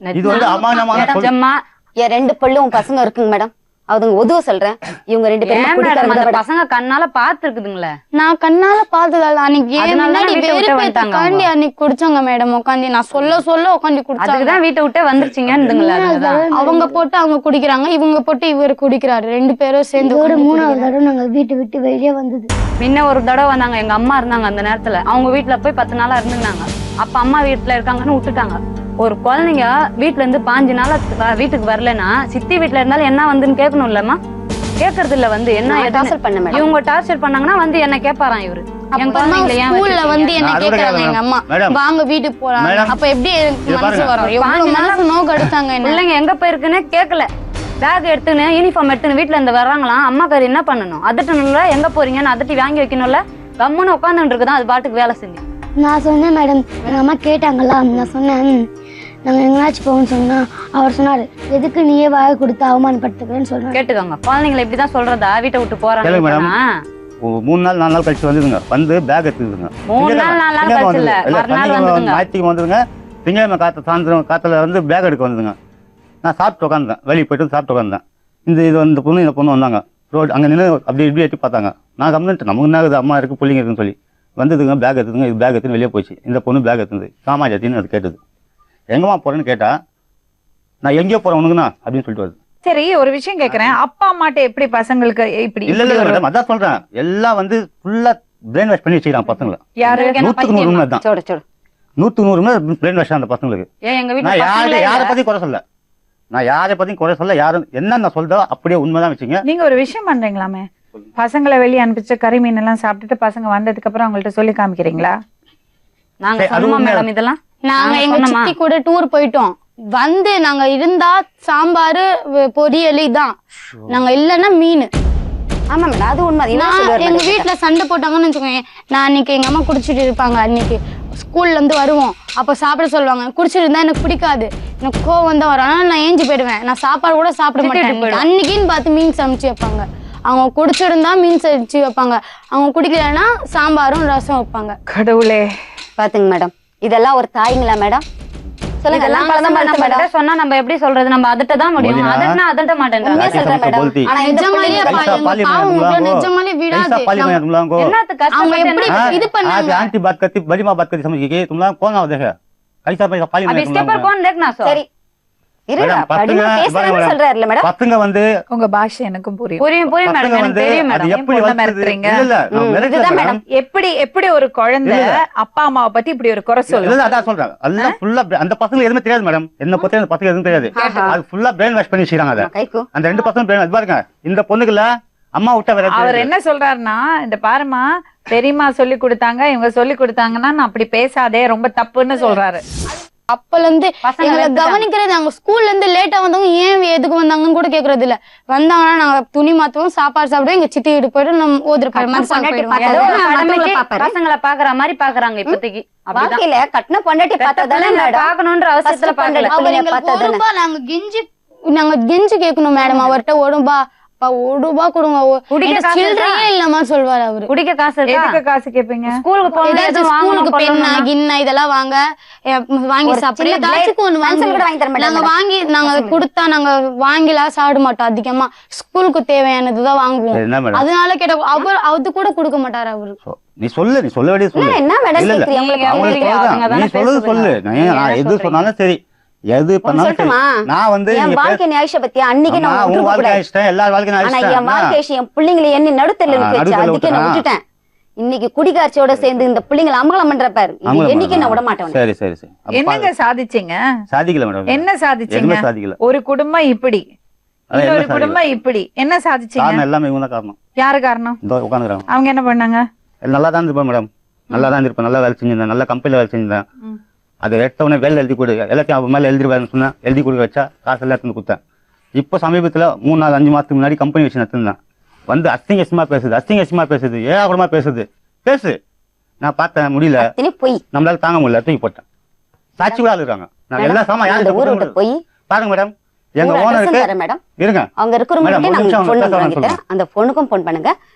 இது வந்து அமானமான என் 2 பல்லும் பசங்க இருக்குங்க மேடம். அதுங்க உதவ சொல்றேன். இவங்க 2 பேரும் பசங்க கண்ணால பாத்துருக்குதுங்களே. நான் கண்ணால பார்த்ததால அன்னைக்கு அன்னைக்கு குடிச்சாங்க மேடம். உட்காந்து நான் சொல்ல உட்காந்து குடிச்சாங்க. அதுக்குதான் வீட்டை விட்டே வந்துருச்சுங்க. அவங்க போட்டு அவங்க குடிக்கிறாங்க, இவங்க போட்டு இவர் குடிக்கிறாரு. 2 பேரும் சேர்ந்து. 3வது தடவை நாங்க வீட்டை விட்டு வெளியே வந்தது. முன்ன ஒரு தடவை வந்தாங்க, எங்க அம்மா இருந்தாங்க அந்த நேரத்துல. அவங்க வீட்டுல போய் 10 நாளா இருந்தாங்க. அப்ப அம்மா வீட்டுல இருக்காங்கன்னு விட்டுட்டாங்க. ஒரு குழந்தைங்க வீட்டுல இருந்து 5 நாளா வீட்டுக்கு வரலன்னா சித்தி வீட்டுல இருந்தாலும் என்ன வந்துன்னு கேட்கணும் இல்லம்மா? கேட்கறது இல்ல. வந்து என்ன இவங்க டார்ச்சர் பண்ணாங்கன்னா வந்து என்ன கேட்பாராம் இவரு. ஸ்கூல்ல வந்து என்ன கேக்குறாங்க எங்க அம்மா, வாங்க வீட்டுக்கு போலாம். அப்ப எப்படி மனசு வரும்? எவ்வளவு மனசு நோக்கு எடுத்தாங்க. பிள்ளைங்க எங்க போயிருக்குன்னு கேட்கல. பேக் எடுத்துன்னு யூனிஃபார்ம் எடுத்துன்னு வீட்டுல இருந்து வர்றாங்களாம். அம்மாக்காரி என்ன பண்ணணும்? அதட்டணும்ல, எங்க போறீங்கன்னு அதட்டி வாங்கி வைக்கணும்ல. கம்முன்னு உட்காந்துட்டு இருக்குதான் அது பாட்டுக்கு வேலை செஞ்சு. நான் சொன்னேன் மேடம், எங்க அம்மா கேட்டாங்களா, நான் சொன்னேன் நாங்கள் எங்கேயாச்சும் போவோம்னு சொன்னா அவர் சொன்னாரு எதுக்கு நீயே வாயை கொடுத்து அவமானப்படுத்துக்கிறேன்னு சொல்றேன். கேட்டுக்கோங்க, குழந்தைங்களை இப்படிதான் சொல்றதா வீட்டை விட்டு போறாங்க. 3 நாள் 4 நாள் கழிச்சு வந்துதுங்க. வந்து பேக் எடுத்துதுங்க. 3 நாள் 4 நாள் கழிச்சு இல்ல, மறுநாள் வந்துதுங்க. ஞாயிற்றுக்கிழமை வந்துதுங்க. திங்கக்கிழமை சாயந்தரம் காத்துல வந்து பேக் எடுக்க வந்துதுங்க. நான் சாப்பிட்டு உட்காந்துட்டேன், வெளியே போயிட்டு சாப்பிட்டு உட்காந்துட்டேன். இந்த பொண்ணு வந்தாங்க. ரோடு அங்கே நின்று அப்படி இப்படி எட்டி பார்த்தாங்க. நான் கம்மிட்டு நமக்கு என்ன ஆகுது, அம்மா இருக்கு பிள்ளைங்க இருக்குன்னு சொல்லி வந்ததுங்க. பேக் எடுத்துதுங்க. இது பேக் எடுத்துன்னு வெளியே போச்சு. இந்த பொண்ணு பேக் எடுத்துது. சாமாஜாத்தின்னு அது கேட்டது. எங்கம்மா போறேன்னு கேட்டா நான் எங்கேயோ போறேன் உனக்குண்ணா அப்படின்னு சொல்லிட்டு வருது. சரி, ஒரு விஷயம் கேக்குறேன். அப்பா அம்மாட்ட எப்படி பசங்களுக்கு இப்படி? இல்ல மேடம், அதான் சொல்றேன். எல்லாம் வந்து ஃபுல்லா பிரெயின் வாஷ் பண்ணி வச்சுக்கிறான் பசங்களை. யாரு? 100க்கு 100 தான். 100க்கு 100 பிரெயின் வாஷ் அந்த பசங்களுக்கு. நான் யாரை பத்தி குறை சொல்ல, நான் யாரை பத்தியும் குறை சொல்ல. யாரும் என்ன நான் சொல்றதோ அப்படியே உண்மைதான் வச்சுங்க. நீங்க ஒரு விஷயம் பண்றீங்களாமே, சொல்லுங்க. பசங்களை வெளியே அனுப்பிச்சு கறி மீன் எல்லாம் சாப்பிட்டுட்டு பசங்க வந்ததுக்கு அப்புறம் அவங்கள்ட்ட சொல்லி காமிக்கிறீங்களா? நாங்க சரி, அது சொன்னோமா உண்மையா? மேடம் இதெல்லாம்? நாங்க நாங்க எங்க சொன்னோமா? சித்தி கூட டூர் போயிட்டோம். வந்து நாங்க இருந்தா சாம்பார் பொரியல் தான், நாங்க இல்லன்னா மீன். ஆமா மேடம், அது உண்மை. இவன் நான் சொல்லுவாரு எங்க madam. வீட்டுல சண்டை போட்டாங்கன்னு வச்சுக்கோங்க, நான் அன்னைக்கு எங்க அம்மா குடிச்சிட்டு இருப்பாங்க, அன்னைக்கு ஸ்கூல்ல இருந்து வருவோம், அப்ப சாப்பிட சொல்லுவாங்க. குடிச்சிட்டு இருந்தா எனக்கு பிடிக்காது, எனக்கு கோவம் தான் வரும், ஆனா நான் ஏஞ்சி போயிடுவேன். நான் சாப்பாடு கூட சாப்பிட மாட்டேன். அன்னைக்குன்னு பார்த்து மீன் சமைச்சு வைப்பாங்க. அவங்க குடிச்சிருந்தா மீன் சமைச்சு வைப்பாங்க, அவங்க குடிக்கலன்னா சாம்பாரும் ரசம் வைப்பாங்க. கடவுளே, பாத்துங்க மேடம், இதெல்லாம் ஒரு தாய்ங்களா மேடம்? சொல்லுங்க. இதெல்லாம் நாங்களும் தான் நம்ம மேடம். கிட்ட சொன்னா நம்ம எப்படி சொல்றது? நம்ம அதட்ட தான் முடியும். மோதினா, அதட்டனா அதட்ட மாட்டேன்றாங்க. உண்மையா ராக்கி சொல்றேன் சமைக்க மேடம். बोलती ஆனா இந்த நிஜமாலே பிள்ளைங்க அப்பா, कैसा எங்க पाली பாவம் में உங்களை तुम लोगों நிஜமாலே को விடாது. कैसा पाली में तुम लोगों को என்னத்து அவங்க கஷ்டப்பட்டு எப்படி என்ன? இது आज பண்ணாங்க? आंटी बात करती बड़ी माँ बात करती समझ गई तुम लोग कौन आओ देखा कैसा पाली अब में तुम इसके लोगों पर को कौन देखना सो? சரி இருடா, மேடம், படிமா பேசுறேன்னு சொல்றாருல மேடம். பசங்க வந்து உங்க பாஷை எனக்கும் புரியும். புரியும் புரியும் பசங்க மேடம், எனக்கு வந்து தெரியும் அது மேடம். எப்படி பொண்ணை வளர்த்துது? மிரட்டுறீங்க? இல்ல இல்ல நான் மிரட்டல இதுதான் மேடம். எப்படி ஒரு குழந்தை அப்பா அம்மாவை பத்தி இப்படி ஒரு குறை இல்ல சொல்லும்? இல்ல, அதான் சொல்றேன். எல்லாம் ஃபுல்லா அந்த பசங்க எதுவுமே தெரியாது மேடம். என்ன பத்தி அந்த பசங்க எதுவும் தெரியாது. அது ஃபுல்லா பிரெயின் வாஷ் பண்ணி வச்சிருக்காங்க அத. கைக்கு அந்த ரெண்டு பசங்க பிரெயின் பாருங்க. இந்த பொண்ணுக்குல அம்மா விட்டா வேற அவர் தெரியாது. என்ன சொல்றாருன்னா, இந்த பாருமா பெரியம்மா சொல்லி கொடுத்தாங்க, இவங்க சொல்லி கொடுத்தாங்கன்னா நான் அப்படி பேசாதே, ரொம்ப தப்புன்னு சொல்றாரு. அப்பல இருந்து பசங்க எங்களை வெறுத்துட்டாங்க. கவனிக்கிறது, அவங்க ஸ்கூல்ல இருந்து லேட்டா வந்தவங்க ஏன் எதுக்கு வந்தாங்கன்னு கூட கேக்குறது இல்ல. வந்தாங்கன்னா நாங்க துணி மாத்துவோம், சாப்பாடு சாப்பிடுவோம், எங்க சித்தி வீட்டு போயிட்டு நம்ம ஓதுற பொண்டாட்டி ஏதோ பார்த்தா ஒரு கடமைக்கு மத்தவங்கள பாப்பாரு. பசங்களை பாக்குற மாதிரி பாக்குறாங்க இப்போதைக்கு. அப்படிதான். வாழ்க்கையில கட்டின பொண்டாட்டி பார்த்ததானே மேடம். பாக்கணும்ன்ற அவசியத்துல First பாக்கல. பொண்டாட்டி. அவர் பிள்ளைங்க எங்களுக்கு பார்த்தா ஒரு ரூபா நாங்க கெஞ்சி கேட்கணும் மேடம் அவர்கிட்ட. ஒரு ரூபா கொடுங்க, குடிக்க என்கிட்ட காசு சில்லறையே இல்லம்மா சொல்வாரு அவரு. குடிக்க காசு இருக்கா? எதுக்கு காசு கேப்பீங்க? ஸ்கூலுக்கு போகணும், ஏதாச்சும் எதுவும் ஸ்கூலுக்கு வாங்கணும், பெண்ணா பண்ணணும்னா? கிண்ணா இதெல்லாம் வாங்கி ஒரு சாப்பிடுறோம். சின்ன ஏதாச்சும் ஒண்ணு pencil கூட வாங்கி தர மாட்டாங்க நாங்க madam. வாங்கி நாங்க கொடுத்தா நாங்க வாங்கிலாம் சாப்பிட மாட்டோம். அதிகமா ஸ்கூலுக்கு தேவையானதுதான் வாங்குவோம். சரி, என்ன மேடம்? அதனால கேட்ட அவர் அது கூட கொடுக்க மாட்டாரு அவரு. நீ சொல்லு, நீ சொல்ல வேண்டியது சொல்லு. என்ன மேடம் இல்ல இல்ல கேக்குறீங்க? உங்களுக்கு அவங்களுக்கு அவங்க சொல்றேன். தானே நீ சொல்றது சொல்லு. பேசுறீங்க. நான் எது சொன்னாலும் சரி, எது பண்ணாலும் சரி. சொல்லட்டுமா? நான் வந்து என் நீங்க வாழ்க்கை நியாயிஷ பத்தி அன்னைக்கு நான் உன் விட்டுருக்க வாழ்க்கை கூடாது. ஆயிடுச்சேன், எல்லா வாழ்க்கையும் ஆனா என் வாழ்க்கை ஆயிடுச்சேன். விஷயம் என் பிள்ளைங்களை என்ன நடுத்தல இருக்கு நடுத்தல அதுக்கு நான் விட்டுட்டேன். விட்டுட்டேன். இன்னைக்கு குடிகாட்சியோட சேர்ந்து இந்த பிள்ளைங்களை அமங்கலம் பண்ற பாரு, என்னைக்கு நான் விட மாட்டேன். சரி சரி சரி. அப்ப என்னங்க சாதிச்சீங்க? சாதிக்கல மேடம். என்ன சாதிச்சீங்க? எதுவுமே சாதிக்கல. ஒரு குடும்பம் இப்படி, அதான் இன்னொரு என்ன குடும்பம் இப்படி, என்ன சாதிச்சீங்க? காரணம் எல்லாமே இவங்க தான் காரணம். யாரு காரணம்? இந்த உட்காந்துக்கிறாங்க. அவங்க என்ன பண்ணாங்க? நல்லா தான் இருப்பேன் மேடம், நல்லா தான் இருப்பேன், நல்லா வேலை செஞ்சிருந்தேன், நல்ல கம்பெனியில் வேலை செஞ்சிருந்தேன். அதை எடுத்தவொடனே வேலை எழுதி கொடு, எல்லாத்தையும் அவன் மேலே எழுதிருவேன்னு சொன்னேன். எழுதி கொடுக்க வச்சா காசு எல்லாத்தையும் கொடுத்தேன். இப்போ சமீபத்தில் 3 4 5 மாதத்துக்கு முன்னாடி கம்பெனி வச்சு நடத்திருந்தேன். வந்து அசிங்கமா பேசுது, ஏகப்படமா பேசுது. பேசு, நான் பார்த்தேன், முடியல, போய் நம்மளால தாங்க முடியல, தூக்கி போட்டேன். சாட்சி கூட ஆளுறாங்க. நான் எல்லா சாமா அந்த ஊரை விட்டு போய் பாருங்க மேடம், எங்க ஒரு address ஓனருக்கு தரேன் மேடம். இருங்க. அவங்க இருக்கிறவங்க மேடம், ஒரு நிமிஷம் நான் பேச போன் வேணாம் வாங்கிட்டேன். அந்த போனுக்கும் போன் பண்ணுங்க.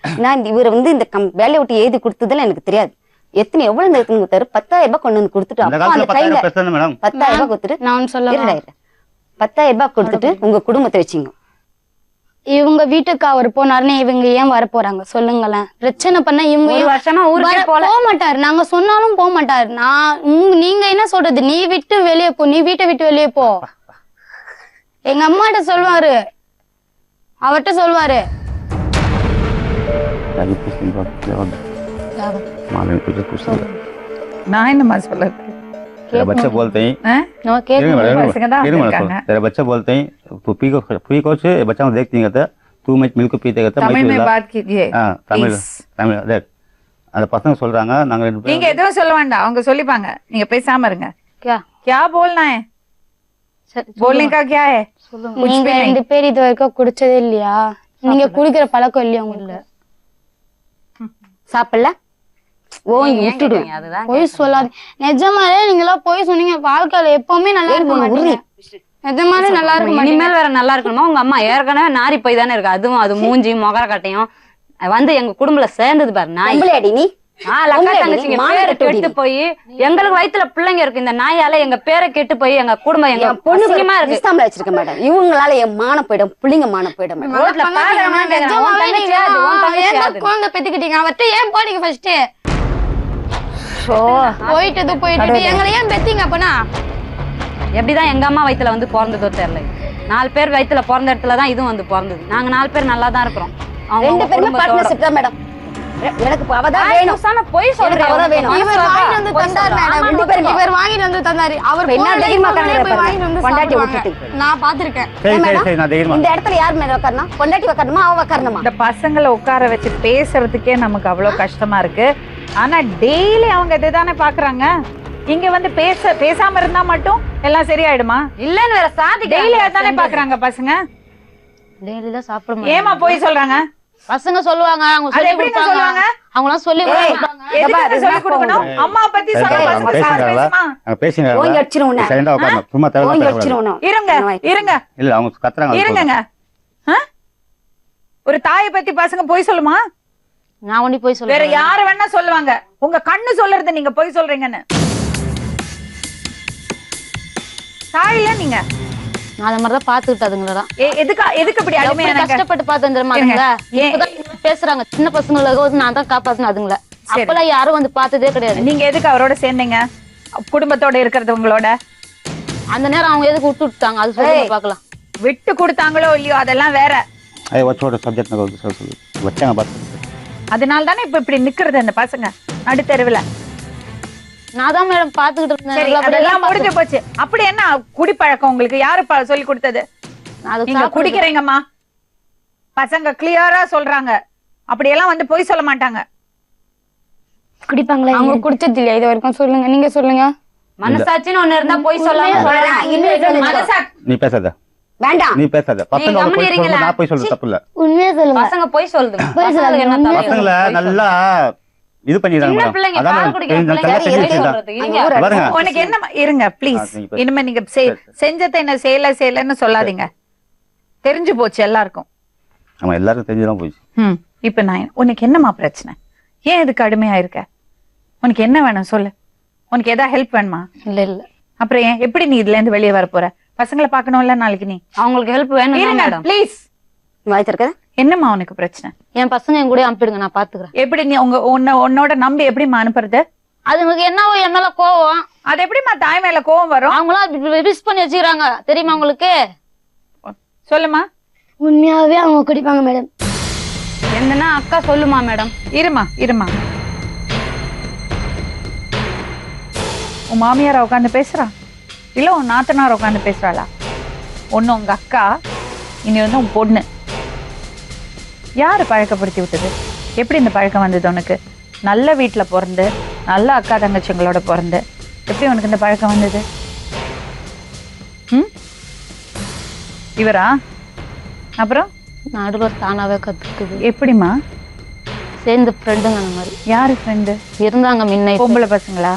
நான் இவரை வந்து இந்த வேலையை விட்டு எழுதி கொடுத்ததுல எனக்கு தெரியாது. எவ்வளவு நேரத்துக்கு கொடுத்தாரு? 10,000 ரூபாய் கொண்டு வந்து கொடுத்துட்டு அந்த அப்பா காலத்துல அந்த கையில 10,000 பேசுறேன் மேடம். 10,000 ரூபாய் கொடுத்துட்டு நான் ஒண்ணு சொல்லவா? இருடா, இரு. 10,000 ரூபாய் கொடுத்துட்டு உங்க குடும்பத்தை வச்சுங்க. இவங்க வீட்டுக்கு அவர் போனாருன்னு இவங்க ஏன் வர போறாங்க சொல்லுங்களேன்? பிரச்சனை பண்ண இவங்க ஒரு வருஷமா ஊருக்கே போல. போக மாட்டாரு, நாங்க சொன்னாலும் போக மாட்டாரு. நீங்க என்ன சொல்றது? நீ விட்டு வெளியே போ, நீ வீட்டை விட்டு வெளியே போ. எங்க அம்மாட்ட சொல்வாரு, அவர்கிட்ட சொல்வாரு. நான் என்னமா சொல்றது? तेरे बच्चे बोलते हैं, நம்ம கேட்க பசங்க தான் இருக்காங்க. तेरे बच्चे बोलते हैं तू पी को से बच्चा को देखती है तू मैं मिल्क पीते कहता தமிழ் में बात कीजिए தமிழ் please. தமிழ் देख அந்த பசங்க சொல்றாங்க நாங்க ரெண்டு நீங்க பேரும் எதுவும் சொல்ல வேண்டாம், அவங்க சொல்லிப்பாங்க, நீங்க பேசாம இருங்க. क्या क्या बोलना है? बोलने का क्या है? நீங்க 2 பேர் இது வரைக்கும் குடிச்சதே இல்லையா? நீங்க குடிக்கிற பழக்கம் இல்லையா உங்களுக்கு? சாப்பிடல ஓங்கி விட்டுடு. அதுதான் பொய் சொல்லாது. நிஜமாலே நீங்களா பொய் சொன்னீங்க வாழ்க்கையில எப்பவுமே நல்லா இருக்க மாட்டீங்க. நிஜமாலே நல்லா இருக்க மாட்டீங்க. இனிமேல் வேற நல்லா இருக்கணுமா? உங்க அம்மா ஏற்கனவே நாரி போய் தானே இருக்கு. அதுவும் அது மூஞ்சி மொகர கட்டையும் வந்து எங்க குடும்பத்துல சேர்ந்தது பாரு நாய். பொம்பளையாடி நீ? தங்கச்சிங்க பேரை கெட்டு போய் எங்களுக்கு வயித்துல பிள்ளைங்க இருக்கு. இந்த நாயால எங்க பேரை கெட்டு போய் எங்க குடும்பம் எங்க பொண்ணுமா இருக்கு. இஸ்லாம்ல வச்சிருக்க மேடம். இவங்களால என் மானம் போயிடும், பிள்ளைங்க மானம் போயிடும் மேடம். ரோட்ல பாக்குறவங்க கேக்குறாங்க, உன் தங்கச்சி அது, உன் தங்கச்சி ஏன் அது. குழந்தை பெத்துக்கிட்டீங்க? அவர்கிட்ட ஏன் போனீங்க ஃபர்ஸ்ட்? போயிட்டு எங்களை ஏன் பெத்தீங்க அப்பனா? எப்படிதான் எங்க அம்மா வயித்துல வந்து பிறந்ததோ தெரியல. 4 பேர் வயித்துல பிறந்த இடத்துலதான் இதுவும் வந்து பிறந்தது. நாங்க 4 பேர் நல்லா தான் இருக்கிறோம். அவங்க 2 பேருமே பார்ட்னர்ஷிப் தான் மேடம். எனக்கு அவதான் வேணும். போய் எனக்கு அவதான் வேணும். இவர் வாங்கிட்டு வந்து தந்தாரு மேடம். இவர் வாங்கிட்டு வந்து தந்தாரு. அவர் என்ன தைரியமா உட்கார்ந்து வாங்கிட்டு வந்து பொண்டாட்டி சாப்பிடுவாங்க. விட்டுட்டு. நான் பாத்திருக்கேன். சரி சரி சரி நான் தைரியமா இந்த இடத்துல யார் மேல உட்காரணும்? பொண்டாட்டி உட்காரணுமா அவ உட்காரணுமா? இந்த பசங்களை உட்கார வச்சு பேசுறதுக்கே நமக்கு அவ்வளவு கஷ்டமா இருக்கு. ஆனா டெய்லி அவங்க இதுதானே பாக்குறாங்க. இங்க வந்து பேசாம இருந்தா மட்டும் எல்லாம் சரியாயிடுமா? இல்லன்னு வேற சாதி டெய்லி அதானே பாக்குறாங்க பசங்க. டெய்லி தான் சாப்பிட ஏமா போய் சொல்றாங்க? பசங்க சொல்லுவாங்க, அவங்க அது சொல்லி எப்படிங்க கொடுப்பாங்க. சொல்லுவாங்க? அவங்களாம் சொல்லி கொடுப்பாங்க. எதுக்கு சொல்லி கொடுக்கணும்? அம்மா பத்தி சொல்ல அவங்க பசங்க பேசுறாங்களா பேசுமா? அவங்க பேசுறாங்களா ஓங்கி அடிச்சிரும் உன்னை. சைலண்டா உட்காரணும் சும்மா ஓங்கி தேவையில்லாம அடிச்சிரும் உன்னை. இருங்க இல்ல அவங்க கத்துறாங்க இருங்கங்க. ஒரு தாயை பத்தி பசங்க போய் சொல்லுமா? நான் ஒண்ணி போய் வேற சொல்றேன். யாரு வேணா சொல்லுவாங்க. உங்க கண்ணு சொல்றது நீங்க போய் சொல்றீங்கன்னு. தாயில நீங்க நான் அந்த மாதிரி தான் பாத்துக்கிட்டு அதுங்களதான் எதுக்கு இப்படி அடிமையான கஷ்டப்பட்டு பார்த்து வந்துடுமா அதுங்களா? இப்பதான் பேசுறாங்க சின்ன பசங்களுக்கு நான் தான் காப்பாத்தணும் அதுங்கள. அப்பெல்லாம் யாரும் வந்து பார்த்ததே கிடையாது. நீங்க எதுக்கு அவரோட சேர்ந்தீங்க? குடும்பத்தோட இருக்கிறது உங்களோட அந்த நேரம் அவங்க எதுக்கு விட்டு விட்டாங்க அது சொல்லுங்க பாக்கலாம். விட்டு கொடுத்தாங்களோ இல்லையோ அதெல்லாம் வேற. ஐ வாட்சோட சப்ஜெக்ட் நான் சொல்லு வச்சாங்க பாத்து அதனால தானே இப்ப இப்படி நிக்கிறது அந்த பசங்க நடுத்தெருவுல. நான் தான் மேடம் பாத்துக்கிட்டு சரி இருந்தேன். அதெல்லாம் முடிஞ்சு போச்சு. அப்படி என்ன குடிப்பழக்கம் உங்களுக்கு யாரு சொல்லி கொடுத்தது? நீங்க குடிக்கிறீங்கம்மா. பசங்க கிளியரா சொல்றாங்க. அப்படியெல்லாம் வந்து பொய் சொல்ல மாட்டாங்க. குடிப்பாங்களா? அவங்க குடிச்சது இல்லையா இது வரைக்கும்? சொல்லுங்க, நீங்க சொல்லுங்க. மனசாட்சின்னு ஒண்ணு இருந்தா போய் சொல்லாம நீ பேசாத. வேண்டாம் நீ பேசாத. பசங்க போய் சொல்றது நான் போய் சொல்றது தப்பு இல்ல. உண்மையா சொல்லுங்க. பசங்க போய் சொல்லுது. பசங்கள நல்லா இது பண்ணிடுறாங்க. உனக்கு என்ன இருங்க ப்ளீஸ். இனிமே நீங்க செஞ்சதை என்ன செய்யலன்னு சொல்லாதீங்க. தெரிஞ்சு போச்சு எல்லாருக்கும். ஆமா எல்லாருக்கும் தெரிஞ்சுதான் போச்சு. இப்ப நான் உனக்கு என்னமா பிரச்சனை? ஏன் இதுக்கு அடிமையா இருக்க? உனக்கு என்ன வேணும் சொல்லு. உனக்கு ஏதாவது ஹெல்ப் வேணுமா? இல்ல இல்ல. அப்புறம் ஏன் எப்படி நீ இதுல இருந்து வெளியே வர போற? பசங்களை பாக்கணும்ல நாளைக்கு. நீ அவங்களுக்கு ஹெல்ப் வேணும் ப்ளீஸ். வாய்த்திருக்க என்னம்மா உனக்கு பிரச்சனை? என் பசங்க என் கூட அனுப்பிடுங்க, நான் பாத்துக்கிறேன். எப்படி நீ உன்னோட நம்பி எப்படிமா அனுப்புறது? அதுங்களுக்கு என்னவோ என் மேல கோவம். அது எப்படிமா தாய் மேல கோவம் வரும்? அவங்களாம் மிஸ் பண்ணி வச்சுக்கிறாங்க தெரியுமா உங்களுக்கு? சொல்லுமா. உண்மையாவே அவங்க குடிப்பாங்க மேடம். என்னன்னா அக்கா சொல்லுமா மேடம். இருமா உன் மாமியார் உட்காந்து பேசுறா இல்ல உன் நாத்தனார் உட்காந்து பேசுறாளா? ஒண்ணு உங்க அக்கா, இனி வந்து உன் பொண்ணு. யாரு பழக்கப்படுத்தி விட்டது? எப்படி இந்த பழக்கம் வந்தது உனக்கு? நல்ல வீட்டுல பிறந்து நல்ல அக்கா தங்கச்சிங்களோட பிறந்து எப்படி உனக்கு இந்த பழக்கம் வந்தது? இவரா? அப்புறம் நடுவர் தானாவே கத்துக்குது. எப்படிமா? சேர்ந்து ஃப்ரெண்டுங்க அந்த மாதிரி. யாரு ஃப்ரெண்டு இருந்தாங்க முன்ன. பொம்பளை பசங்களா?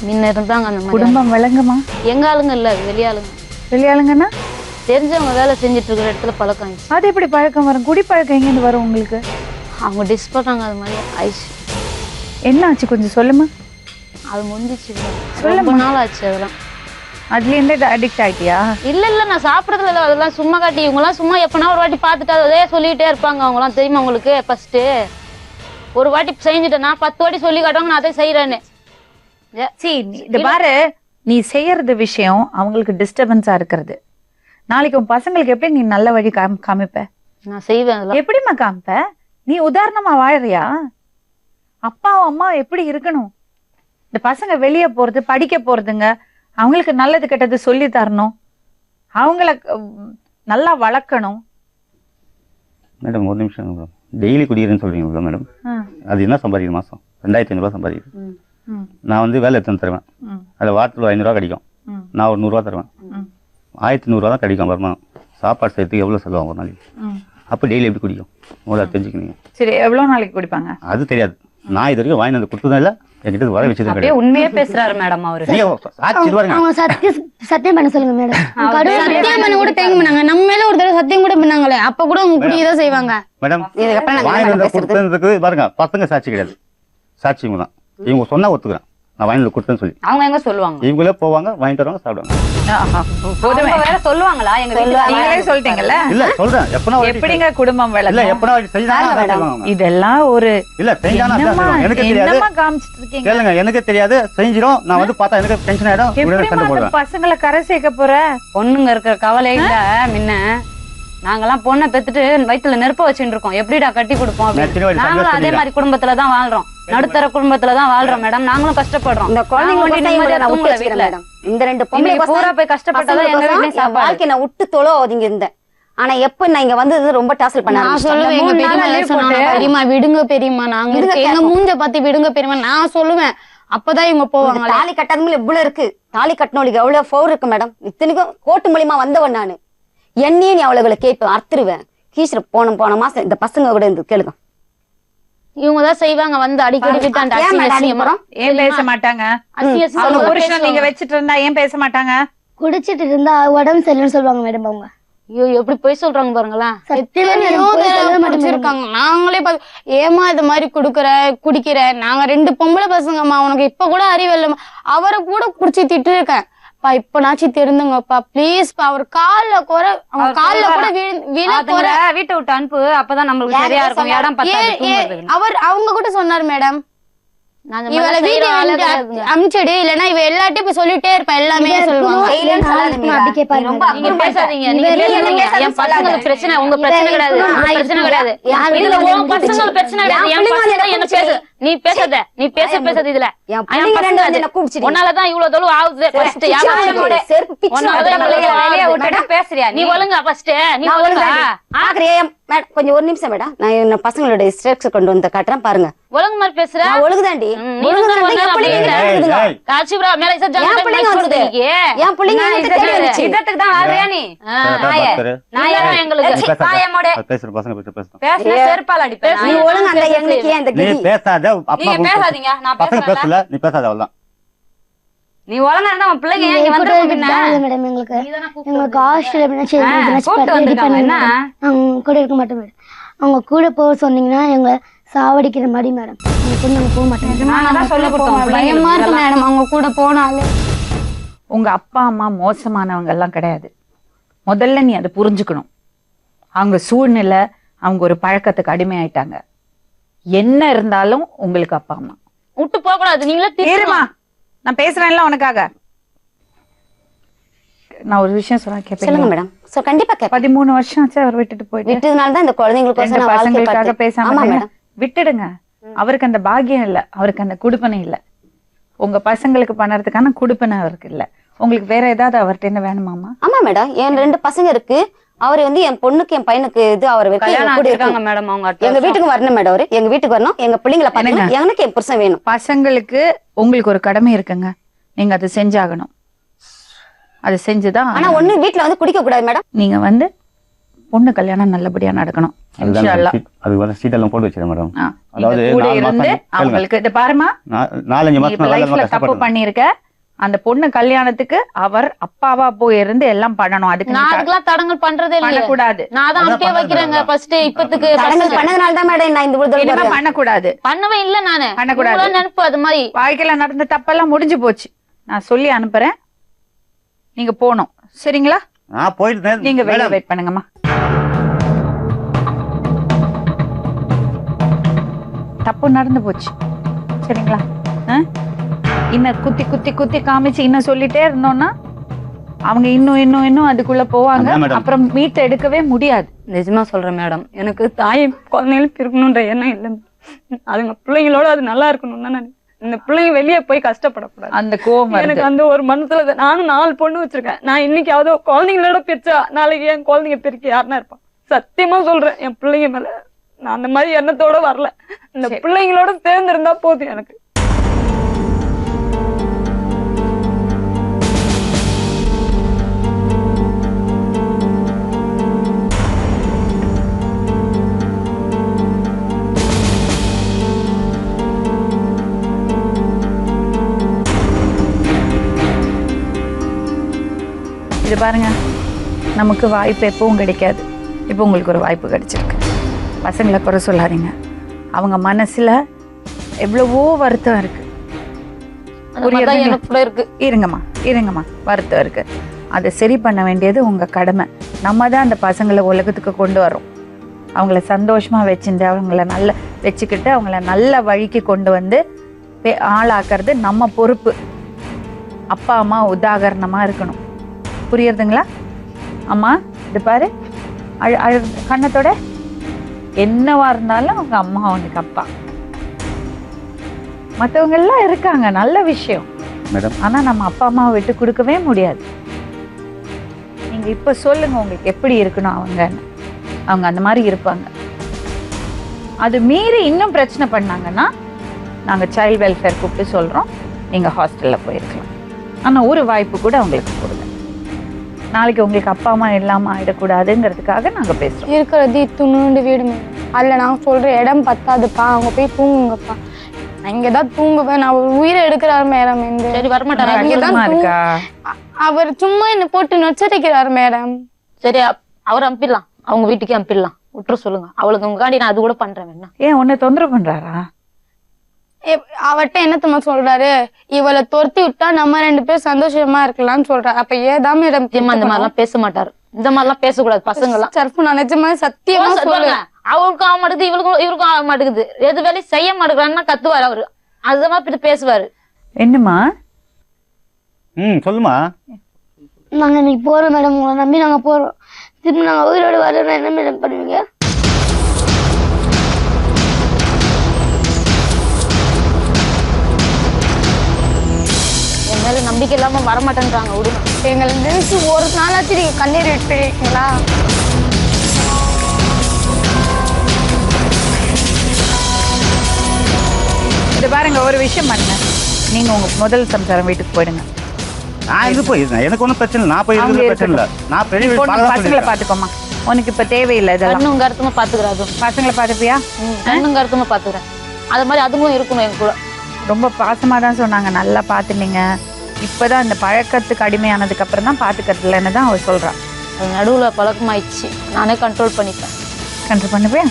முன்ன இருந்தாங்க அந்த மாதிரி. குடும்பம் விளங்குமா? எங்க ஆளுங்க இல்ல, வெளியாளுங்க. வெளியாளுங்கன்னா தெரிஞ்சவங்க வேலை செஞ்சுட்டு இருக்கிற இடத்துல பழக்கம் ஆயிடுச்சு. அது எப்படி பழக்கம் வரும்? குடி பழக்கம் எங்கேருந்து வரும் உங்களுக்கு? அவங்க டிஸ் பண்ணாங்க அது மாதிரி ஆயிடுச்சு. என்ன ஆச்சு கொஞ்சம் சொல்லுமா. அது முடிஞ்சிச்சு. ரொம்ப நாள் ஆச்சு அதெல்லாம். அதுல இருந்து அடிக்ட் ஆயிட்டியா? இல்ல இல்ல நான் சாப்பிடறதுல இல்ல, அதெல்லாம் சும்மா காட்டி இவங்கெல்லாம் சும்மா எப்பனா ஒரு வாட்டி பார்த்துட்டு அதே சொல்லிட்டே இருப்பாங்க. அவங்கலாம் தெரியுமா உங்களுக்கு? ஃபர்ஸ்ட் ஒரு வாட்டி செஞ்சுட்டேன், நான் 10 வாட்டி சொல்லி காட்டுவாங்க நான் அதை செய்யறேன்னு. இது பாரு, நீ செய்யறது விஷயம் அவங்களுக்கு டிஸ்டர்பன்ஸா இருக்கிறது. நாளைக்கு உன் பசங்களுக்கு எப்படி நீ நல்ல வழி காமிப்ப? நான் செய்வேன். எப்படிமா காமிப்ப? நீ உதாரணமா வாழறியா? அப்பாவும் அம்மா எப்படி இருக்கணும்? இந்த பசங்க வெளியே போறது படிக்க போறதுங்க, அவங்களுக்கு நல்லது கெட்டது சொல்லி தரணும், அவங்கள நல்லா வளர்க்கணும். மேடம் ஒரு நிமிஷம். டெய்லி குடிக்கிறேன்னு சொல்றீங்களா மேடம்? அது என்ன சம்பாதிக்கும்? மாசம் 2500 ரூபா சம்பாதிக்கிறேன். நான் வந்து வேலை எடுத்து தருவேன். அதில் வாரத்தில் 500 ரூபா கிடைக்கும். நான் ஒரு 100 ரூபா தருவேன். 1100 ரூபா தான் கிடைக்கும் வருமானம். சாப்பாடு செய்யறதுக்கு எவ்வளோ செலவாகும் ஒரு நாளைக்கு? அப்போ டெய்லி எப்படி குடிக்கும் முதல்ல தெரிஞ்சுக்கணும். சரி, எவ்வளவு நாளைக்கு குடிப்பாங்க? அது தெரியாது. நான் இது வரைக்கும் வாங்கி வந்து கொடுத்ததும் இல்லை, என்கிட்ட வர வச்சதும் கிடையாது. உண்மையே பேசுறாரு மேடம் அவரு. அவங்க சத்தியம் பண்ண சொல்லுங்க மேடம். சத்தியம் பண்ண கூட தேங்க பண்ணாங்க. நம்ம மேல ஒரு தடவை சத்தியம் கூட பண்ணாங்களே, அப்ப கூட அவங்க குடிக்கதான் செய்வாங்க. மேடம் வாங்கி வந்து கொடுத்ததுக்கு பாருங்க, பசங்க சாட்சி கிடையாது, சாட்சி இவங்க தான். இவங்க சொன்னா ஒத்துக்கிறேன், நான் வாங்கி கொடுத்தேன்னு சொல்லி. அவங்க எங்க சொல்லுவாங்க? இவங்களே போவாங்க, வாங்கிட்டு வருவாங்க, சாப்பிடுவாங்க. வேற சொல்லுவாங்களா? எங்க நீங்களே சொல்லிட்டீங்கல்ல. இல்ல சொல்றேன், எப்பனா எப்படிங்க குடும்பம் இல்ல விளக்கும்? எப்பனா செஞ்சாங்க. இதெல்லாம் ஒரு இல்ல செஞ்சானா எனக்கு தெரியாது. என்னமா காமிச்சிட்டு இருக்கீங்க? கேளுங்க, எனக்கு தெரியாது, செஞ்சிரும். நான் வந்து பார்த்தா எனக்கு டென்ஷன் ஆயிடும், உடனே சண்டை எப்படிமா போடுவேன். பசங்களை கரை சேர்க்க போற? பொண்ணுங்க இருக்கிற கவலை இல்ல முன்ன. நாங்கெல்லாம் பொண்ணை பெத்துட்டு வயித்துல நெருப்ப வச்சுட்டு இருக்கோம், எப்படிடா கட்டி கொடுப்போம் நான் சின்ன வயசுல நாங்களும் அதே சொல்லிடுறேன். மாதிரி குடும்பத்துலதான் வாழ்றோம், நடுத்தர குடும்பத்துலதான் வாழ்றோம் மேடம். நாங்களும் கஷ்டப்படுறோம். இந்த குழந்தைங்க நாங்க பசங்க நிம்மதியா நான் விட்டு தூங்கல வச்சுக்கிறேன் வீட்டுல. மேடம். இந்த 2 பொம்பளை இன்னைக்கு பூரா போய் கஷ்டப்பட்டதான் எங்க வீட்லயும் என் சாப்பாடு. வாழ்க்கை நான் விட்டு தொலை ஒதுங்கி இருந்தேன். ஆனா எப்ப நான் இங்க வந்தது ரொம்ப டார்ச்சர் பண்ண நான் ஆரம்பிச்சிட்டேன். சொல்லுவேன், எங்க 3 நாளா பெரியம்மா leave சொன்னாங்க, போட்டு. பெரியம்மா விடுங்க பெரியம்மா, நாங்க விடுங்க இருக்கோம். எங்க கேட்போம். மூஞ்ச பார்த்து விடுங்க பெரியம்மா நான் சொல்லுவேன். அப்பதான் இவங்க போவாங்க. இந்த தாலி கட்டாதவங்களும் இவ்வளவு இருக்கு. தாலி கட்டினவளுக்கு எவ்வளவு ஃபோர் இருக்கு மேடம். இத்தனைக்கும் கோர்ட்டு மூலியமா வந்தவன் நானு. என்னையே நீ அவளுகளை கேட்பேன், அறுத்துருவேன். கீசுற போன மாசம் இந்த பசங்க கூட இருந்து கேளுங்க. இவங்க தான் செய்வாங்க வந்து அடிக்கடி விட்டாண்ட ஏன் அசிங்க மேடம் அசிங்கமா. அடிக்கிறோம்? ஏன் பேச மாட்டாங்க? அசிங்க அசிங்கமா அவங்க புருஷனை பேசுவாங்க. நீங்க வச்சிட்டு இருந்தா ஏன் பேச மாட்டாங்க? குடிச்சிட்டு இருந்தா உடம்பு சரியில்லைன்னு சொல்லுவாங்க மேடம் அவங்க. ஐயோ எப்படி போய் சொல்றாங்க பாருங்களேன். சத்தியமா எத்தனையோ எனக்கு போய் தடவை சொல்ல மாட்டேன் குடிச்சிருக்காங்க. நாங்களே ஏமா இது மாதிரி குடிக்கிற நாங்க 2 பொம்பளை பசங்கம்மா, உனக்கு இப்ப கூட அறிவு இல்லம்மா. அவரை கூட குடிச்சு திட்டு இருக்கேன். இப்பனாச்சும் தெரிந்துங்கப்பா ப்ளீஸ்ப்பா. அவர் கால்ல அவங்க கால்ல கூட விழ அதுங்களை வீட்டை விட்டு அனுப்பு, அப்பதான் நம்மளுக்கு சரியா இருக்கும். இடம் பத்தாது தூங்குறதுக்கு. அவங்க கூட சொன்னார் மேடம், இவளை வீட்டு அமிச்சிடு, இல்லன்னா இவ எல்லாட்டையும் போய் சொல்லிட்டே இருப்பா, எல்லாமே சொல்லுவாங்க. செய்யலன்னு சொல்லாத மீரா. அப்படி கேட்பாரு நீ ரொம்ப மேடம். நீங்க அப்புறம் பேசாதீங்க, பேசாத. நீங்க நீ பேசாதீங்க. பேசாத என் சொல்லாத. பசங்களுக்கு பிரச்சனை, உங்க பிரச்சனை கிடையாது, உங்க பிரச்சனை கிடையாது. இதுல உன் பசங்களுக்கு பிரச்சனை கிடையாது, என் பசங்க என்ன பேசு. நீ பேசாத, நீ பேசாத இதுல. என் பிள்ளைங்க 2 வந்து என்ன கூப்பிடுச்சு. உன்னாலதான் இவ்வளவு தூரம் ஆகுது. First யாரும் செருப்பு பிச்சு உன்னாலதான் உடைச்சு பிள்ளைங்களை விடுவேன். வெளியே விட்டுட்டு பேசுறியா நீ ஒழுங்கா ஃபர்ஸ்ட் நீ நான் ஒழுங்கா ஒழுங்கா பாக்குறியா? மேடம் கொஞ்சம் ஒரு நிமிஷம் மேடம், நான் என்ன பசங்களோட ஸ்ட்ரக்சர் கொண்டு வந்து காட்டுறேன் பாருங்க. ஒழுங்கு மாதிரி பேசுற. நான் ஒழுகுதாண்டி. நீ ஒழுகுதாண்டி. ஒழுங்கா என் பிள்ளைங்க அப்படியே. என்ன இருக்குதுங்க? ஏய், காட்சிபுரா மேல இசை என் ஜாங்க பிள்ளைங்க வருது. என் பிள்ளைங்க வந்து தேடி வந்துச்சு. இதத்துக்கு தான் வாழ்றியா நீ? நாயே. நாயே எங்களுக்கு நீ பேசாத. நாயமோட பேசுற பசங்க பேசுறோம். பேசுனா செருப்பால் அடிப்பேன். நீ ஒழுங்கா அந்த எண்ணிக்கை அந்த நீ கதி. பேசாத. அப்பா நீங்க பேசாதீங்க, நான் பசங்க பேசுறேன். பேசல, நீ பேசாத அவ்வளவுதான். நீ ஒழுங்கா இருந்தா உன் பிள்ளைங்க ஏன் இங்க எங்க வந்துருக்கும் கூட பின்ன? இருக்காங்க மேடம். எங்களுக்கு ஹாஸ்டல் எப்படின்னாச்சும் கூப்பிட்டு வந்திருக்காங்க என்ன? அவங்க கூட இருக்க மாட்டோம் மேடம். அவங்க கூட போக சொன்னீங்கன்னா எங்களை சாவடிக்கிற மாதிரி மேடம். அவங்க கூட நாங்க போக மாட்டோம். நாங்க தான் சொல்லிக் கொடுத்தோம் பயமா இருக்கு மேடம் அவங்க கூட போனாலே. உங்க அப்பா அம்மா மோசமானவங்க எல்லாம் கிடையாது. முதல்ல நீ அதை புரிஞ்சுக்கணும். அவங்க சூழ்நிலை, அவங்க ஒரு பழக்கத்துக்கு அடிமையாயிட்டாங்க. என்ன இருந்தாலும் உங்களுக்கு அப்பா அம்மா. விட்டு போக கூடாது, நீங்களே இருமா, நான் பேசுறேன்ல உனக்காக. நான் ஒரு விஷயம் சொல்ல சொல்லுங்க கேட்பேன். மேடம். சோ கண்டிப்பா கேட்பேன். 13 வருஷம் ஆச்சு அவர் விட்டுட்டு போயிட்டு. விட்டதுனால தான் இந்த குழந்தைங்களுக்கோசம் 2 நான் வாழ்க்கை பசங்களுக்காக பார்த்தேன். பேசாம ஆமா இருந்தேன். மேடம். விட்டுடுங்க. அவருக்கு அந்த பாக்கியம் இல்ல, அவருக்கு அந்த குடுப்பனை இல்ல. உங்க பசங்களுக்கு பண்ணறதுக்கான குடுப்பனை அவருக்கு இல்ல. உங்களுக்கு வேற ஏதாவது அவர்கிட்ட என்ன வேணுமாமா? ஆமா மேடம், என் 2 பசங்க இருக்கு. அவரு வந்து என் பொண்ணுக்கு என் பையனுக்கு இது அவரை வைக்க கல்யாணம் கூட ஆக்கிருக்காங்க இருக்காங்க. மேடம் அவங்க அடுத்த எங்க வருஷம். வீட்டுக்கு வரணும் மேடம். அவரு எங்க வீட்டுக்கு வரணும், எங்க பிள்ளைங்களை பார்க்கணும். எனக்கு என் புருஷன் வேணும். பசங்களுக்கு உங்களுக்கு ஒரு கடமை இருக்குங்க, நீங்க அதை செஞ்சாகணும். அதை செஞ்சுதான் ஆனா ஒண்ணு வீட்டுல வந்து குடிக்க கூடாது மேடம். நீங்க வந்து பொண்ணு கல்யாணம் நல்லபடியா நடக்கணும். அதுதான் இன்ஷா அல்லாஹ். அது வந்து சீட் எல்லாம் போட்டு வச்சிருக்கேன் மேடம். ஆ, அதாவது நீங்க கூட 4 இருந்து மாசம் கேளுங்க. அவங்களுக்கு இத பாருமா, 4-5 நீ மாசம் இப்ப லைஃப்ல தப்பு கஷ்டப்பட்டேன். பண்ணிருக்க. அந்த பொண்ணு கல்யாணத்துக்கு அவர் அப்பாவா போய் இருந்து எல்லாம் பண்ணணும். அதுக்கு நான் அதுக்கெல்லாம் தடங்கல் பண்றதே இல்லையே. பண்ணக்கூடாது. நான் தான் அனுப்பியே வைக்கிறேங்க ஃபர்ஸ்ட் இப்பத்துக்கு. தடங்கள் பண்ணதுனால தான் மேடம் நான் இந்த இனிமே ஊர்ல பண்ணக்கூடாது. பண்ணவே இல்ல நானு. பண்ணக்கூடாது. உங்களா நினைப்பு அது மாதிரி. வாழ்க்கையில நடந்த தப்பெல்லாம் முடிஞ்சு போச்சு. நான் சொல்லி அனுப்புறேன், நீங்க போகணும். சரிங்களா? நான் போயிட்டு நீங்க வெளிய மேடம், வெயிட் பண்ணுங்கம்மா. தப்பு நடந்து போச்சு. சரிங்களா? இன்னும் குத்தி குத்தி குத்தி காமிச்சு இன்னும் சொல்லிட்டே இருந்தோம்னா அவங்க இன்னும் அதுக்குள்ள போவாங்க. அதான் மேடம். அப்புறம் மீட் எடுக்கவே முடியாது. நிஜமா சொல்றேன் மேடம், எனக்கு தாய் குழந்தைகளும் பிரிக்கணுன்ற எண்ணம் இல்லை. அதுங்க பிள்ளைங்களோட அது நல்லா இருக்கணும் தான் நான். இந்த பிள்ளைங்க வெளியே போய் கஷ்டப்படக்கூடாது. அந்த கோவம் எனக்கு வருது. அந்த ஒரு மனசுல நானும் 4 பொண்ணு வச்சிருக்கேன். நான் இன்னைக்காவது குழந்தைங்களோட பிரிச்சா நாளைக்கு என் குழந்தைங்க பிரிக்க யாருன்னா இருப்பான். சத்தியமா சொல்றேன், என் பிள்ளைங்க மேல நான் அந்த மாதிரி எண்ணத்தோட வரல. இந்த பிள்ளைங்களோட சேர்ந்து இருந்தா போதும் எனக்கு. இது பாருங்க, நமக்கு வாய்ப்பு எப்பவும் கிடைக்காது. இப்போ உங்களுக்கு ஒரு வாய்ப்பு கிடைச்சிருக்கு. பசங்களை குறை சொல்லாதீங்க. அவங்க மனசுல எவ்வளவோ வருத்தம் இருக்கு. புரியுதுங்களா? எனக்கு கூட இருக்கு. இருங்கம்மா, வருத்தம் இருக்கு. அதை சரி பண்ண வேண்டியது உங்க கடமை. நம்ம தான் அந்த பசங்களை உலகத்துக்கு கொண்டு வரோம். அவங்கள சந்தோஷமா வச்சுட்டு அவங்கள நல்ல வச்சுக்கிட்டு அவங்கள நல்ல வழிக்கு கொண்டு வந்து ஆளாக்குறது நம்ம பொறுப்பு. அப்பா அம்மா உதாகரணமா இருக்கணும். புரியுறதுங்களா? அம்மா இது பாரு, கண்ணத்தோட என்னவா இருந்தாலும் அவங்க அம்மா அவனுக்கு அப்பா. மற்றவங்க எல்லாம் இருக்காங்க, நல்ல விஷயம் மேடம். ஆனா நம்ம அப்பா அம்மாவை விட்டு கொடுக்கவே முடியாது. நீங்க இப்ப சொல்லுங்க உங்களுக்கு எப்படி இருக்கணும் அவங்க அந்த மாதிரி இருப்பாங்க. அது மீறி இன்னும் பிரச்சனை பண்ணாங்கன்னா நாங்க சைல்ட் வெல்ஃபேர் கூப்பிட்டு சொல்றோம், நீங்க ஹாஸ்டல்ல போயிருக்கலாம். ஆனா ஒரு வாய்ப்பு கூட அவங்களுக்கு கொடுங்க. நாளைக்கு உங்களுக்கு அப்பா அம்மா இல்லாம ஆயிடக்கூடாதுங்கிறதுக்காக நாங்க பேசுறோம். இருக்கிறது துணுண்டு வீடு மேடம். அதில் நான் சொல்ற இடம் பத்தாதுப்பா, அவங்க போய் தூங்குங்கப்பா. நான் இங்கே தான் தூங்குவேன். நான் ஒரு உயிரை எடுக்கிறாரு மேடம். சரி வரமாட்டாரா? கஷ்டமா இருக்கா? அவர் சும்மா என்ன போட்டு நொச்சரிக்கிறாரு மேடம். சரி அவர் அனுப்பிடலாம், அவங்க வீட்டுக்கே அனுப்பிடலாம், விட்டுற சொல்லுங்க. அவளுக்கு உங்காடி நான் அது கூட பண்றேன். என்ன ஏன் உன்னை தொந்தரவு பண்றாரா? அவர்கிட்ட என்னத்தம்மா சொல்றாரு, இவளை துரத்தி விட்டா நம்ம 2 பேரும் சந்தோஷமா இருக்கலாம்னு சொல்றாரு. அப்ப ஏதான் மேடம் இந்த மாதிரிலாம் பேச மாட்டாரு, இந்த மாதிரிலாம் பேசக்கூடாது பசங்க எல்லாம். சர்ஃபு நான் நிஜமா சத்தியமா சொல்றேன். அவளுக்கும் ஆக மாட்டேங்குது, இவருக்கும் ஆக மாட்டேங்குது. எது வேலையும் செய்ய மாட்டேங்கிறான்னா கத்துவாரு அவரு, அது மாதிரி பேசுவாரு. என்னம்மா? சொல்லுமா. நாங்கள் இன்னைக்கு போகிறோம் மேடம், உங்களை நம்பி நாங்கள் போகிறோம். திரும்பி நாங்கள் உயிரோடு வரணும், என்ன மேடம் பண்ணுவீங்க? என் மேல நம்பிக்கை இல்லாம வரமாட்டேன்றாங்க, விடுங்க. எங்களை நினைச்சு ஒரு நாளாச்சும் நீங்க கண்ணீர் விட்டுருக்கீங்களா? இது பாருங்க, ஒரு விஷயம் பண்ணுங்க, நீங்க உங்க முதல் சம்சாரம் வீட்டுக்கு போயிடுங்க. நான் இது போயிருந்தேன், எனக்கு ஒன்றும் பிரச்சனை இல்லை. நான் போய் அவங்க இருக்கிறது பிரச்சனை இல்லை. நான் பெரிய வீடு பார்க்க பசங்களை சொல்லியிருக்கேன். பாத்துக்கோமா, உனக்கு இப்ப தேவையில்லை இதெல்லாம். கண்ணும் கருத்துமா பாத்துக்கிறாது. பசங்களை பாத்துப்பியா? கண்ணும் கருத்துமா பாத்துக்கிறேன். அது மாதிரி அதுவும் இருக்கணும் என் கூட. ரொம்ப பாசமா தான் சொன்னாங்க, நல்லா பாத்துனீங்க. இப்பதான் இந்த பழக்கத்துக்கு அடிமையானதுக்கு அப்புறம் தான் பாத்துக்கிறதுலன்னு தான் அவ சொல்றா. அது நடுவுல பழக்கமாயிடுச்சு, நானே கண்ட்ரோல் பண்ணிப்பேன். கண்ட்ரோல் பண்ணுவே.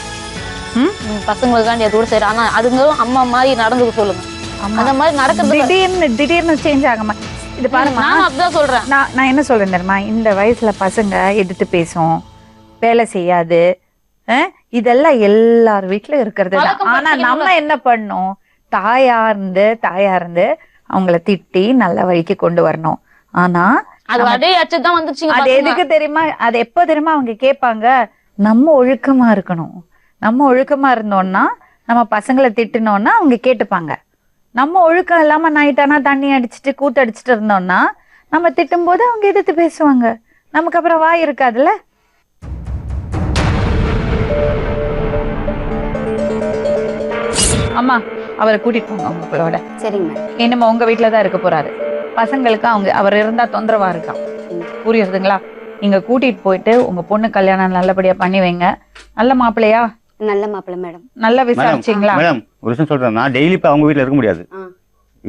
பசங்களுக்காண்டி அது கூட சரி, ஆனா அதுங்களும் அம்மா மாதிரி நடந்துக்க சொல்லுங்க. அந்த மாதிரி நடக்கிறது திடீர்னு சேஞ்ச் ஆகாம. இது பாருமா, நானும் அப்படிதான் சொல்றேன். நான் என்ன சொல்றேன் தெரியுமா, இந்த வயசுல பசங்க எதிர்த்து பேசும், வேலை செய்யாது, இதெல்லாம் எல்லார் வீட்டுல இருக்கிறது தான். ஆனா நம்ம என்ன பண்ணோம், தாயா இருந்து அவங்கள திட்டி நல்ல வழிக்கு கொண்டு வரணும். ஆனா அது அதே அச்சுதான் வந்துருச்சு. அது எதுக்கு தெரியுமா, அது எப்ப தெரியுமா அவங்க கேட்பாங்க, நம்ம ஒழுக்கமா இருக்கணும். நம்ம ஒழுக்கமா இருந்தோம்னா, நம்ம பசங்களை திட்டினோம்னா அவங்க கேட்டுப்பாங்க. நம்ம ஒழுக்கம் இல்லாம நைட்டானா தண்ணி அடிச்சுட்டு கூத்தடிச்சுட்டு இருந்தோம்னா நம்ம திட்டும் போது அவங்க எதிர்த்து பேசுவாங்க. நமக்கு அப்புறம் வாய் இருக்காதுல்ல. அம்மா, அவரை கூட்டிட்டு போங்க உங்களோட. சரிங்க மேடம். என்னமோ உங்க வீட்டுலதான் இருக்க போறாரு. பசங்களுக்கு அவர் இருந்தா தொந்தரவா இருக்கான், புரியுறதுங்களா? நீங்க கூட்டிட்டு போயிட்டு உங்க பொண்ணு கல்யாணம் நல்லபடியா பண்ணி வைங்க. நல்ல மாப்பிள்ளையா? நல்ல மாப்பிள்ளை மேடம். நல்லா விசாரிச்சீங்களா? மேடம் ஒரு விஷயம் சொல்றேன், நான் டெய்லி போய் அவங்க வீட்டுல இருக்க முடியாது.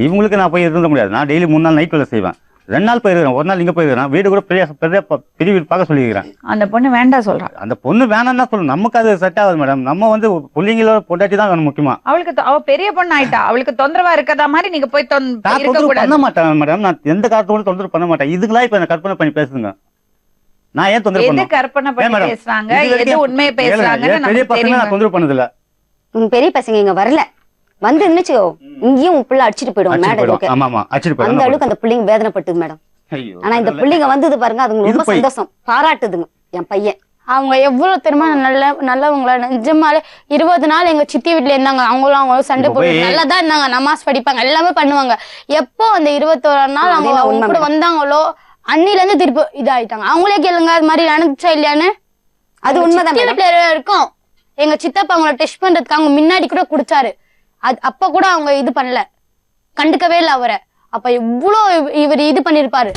இவங்களுக்கு நான் போய் இருக்க முடியாது. நான் டெய்லி 3 நாள் நைட் வேலை செய்வேன். 2 நாள் போயிருக்கேன், ஒரு நாள் இங்க போயிருக்கேன். வீடு கூட பெரிய வீடு பார்க்க சொல்லியிருக்கிறேன். அந்த பொண்ணு வேண்டாம் சொல்றான். அந்த பொண்ணு வேணாம் தான் சொல்லணும், நமக்கு அது செட் ஆகுது மேடம். நம்ம வந்து பிள்ளைங்களோட பொண்டாட்டி தான் வேணும் முக்கியமா. அவளுக்கு அவ பெரிய பொண்ணு ஆயிட்டா, அவளுக்கு தொந்தரவா இருக்கதா மாதிரி நீங்க போய் இருக்க கூடாது. பண்ண மாட்டேன் மேடம், நான் எந்த காரணத்தோட தொந்தரவு பண்ண மாட்டேன். இதுங்களா இப்ப என்ன கற்பனை பண்ணி பேசுங்க. நான் ஏன் தொந்தரவு எது பண்ணேன்? கற்பனை பண்ணி பேசுறாங்க, எது உண்மையை பேசுறாங்கன்னு பெரிய நமக்கு பசங்க நான் தெரியும். தொந்தரவு பண்ணதில்ல. உங்க பெரிய பசங்க இங்க வரல, வந்து நினைச்சோ இங்கேயும் உங்க பிள்ளை அடிச்சுட்டு போயிடும் மேடம். ஆமா ஆமா அடிச்சிட்டு அந்த போயிடும். அளவுக்கு அந்த பிள்ளைங்க வேதனைப்பட்டது மேடம். ஆனா இந்த பிள்ளைங்க வந்தது பாருங்க, அதுங்க ரொம்ப சந்தோஷம், பாராட்டுதுங்க என் பையன். அவங்க எவ்வளவு தெரியுமா நல்லவங்களா. நிஜமாலே 20 நாள் எங்க சித்தி வீட்டுல இருந்தாங்க. அவங்களும் சண்டை போட்டு நல்லா தான் இருந்தாங்க, நமாஸ் படிப்பாங்க, எல்லாமே பண்ணுவாங்க. எப்போ அந்த 21 நாள் அவங்க கூட வந்தாங்களோ அன்னில இருந்து திருப்பி இதாயிட்டாங்க. அவங்களே கேளுங்க, அது மாதிரி நடந்துச்சா இல்லையான்னு. அது உண்மைதான் இருக்கும். எங்க சித்தப்பா அவங்கள டெஸ்ட் பண்றதுக்கு அவங்க முன்னாடி கூட குடிச்சாரு. அது அப்ப கூட அவங்க இது பண்ணல, கண்டுக்கவே இல்லை அவரை. அப்ப இவ்வளவு இவர் இது பண்ணிருப்பாரு.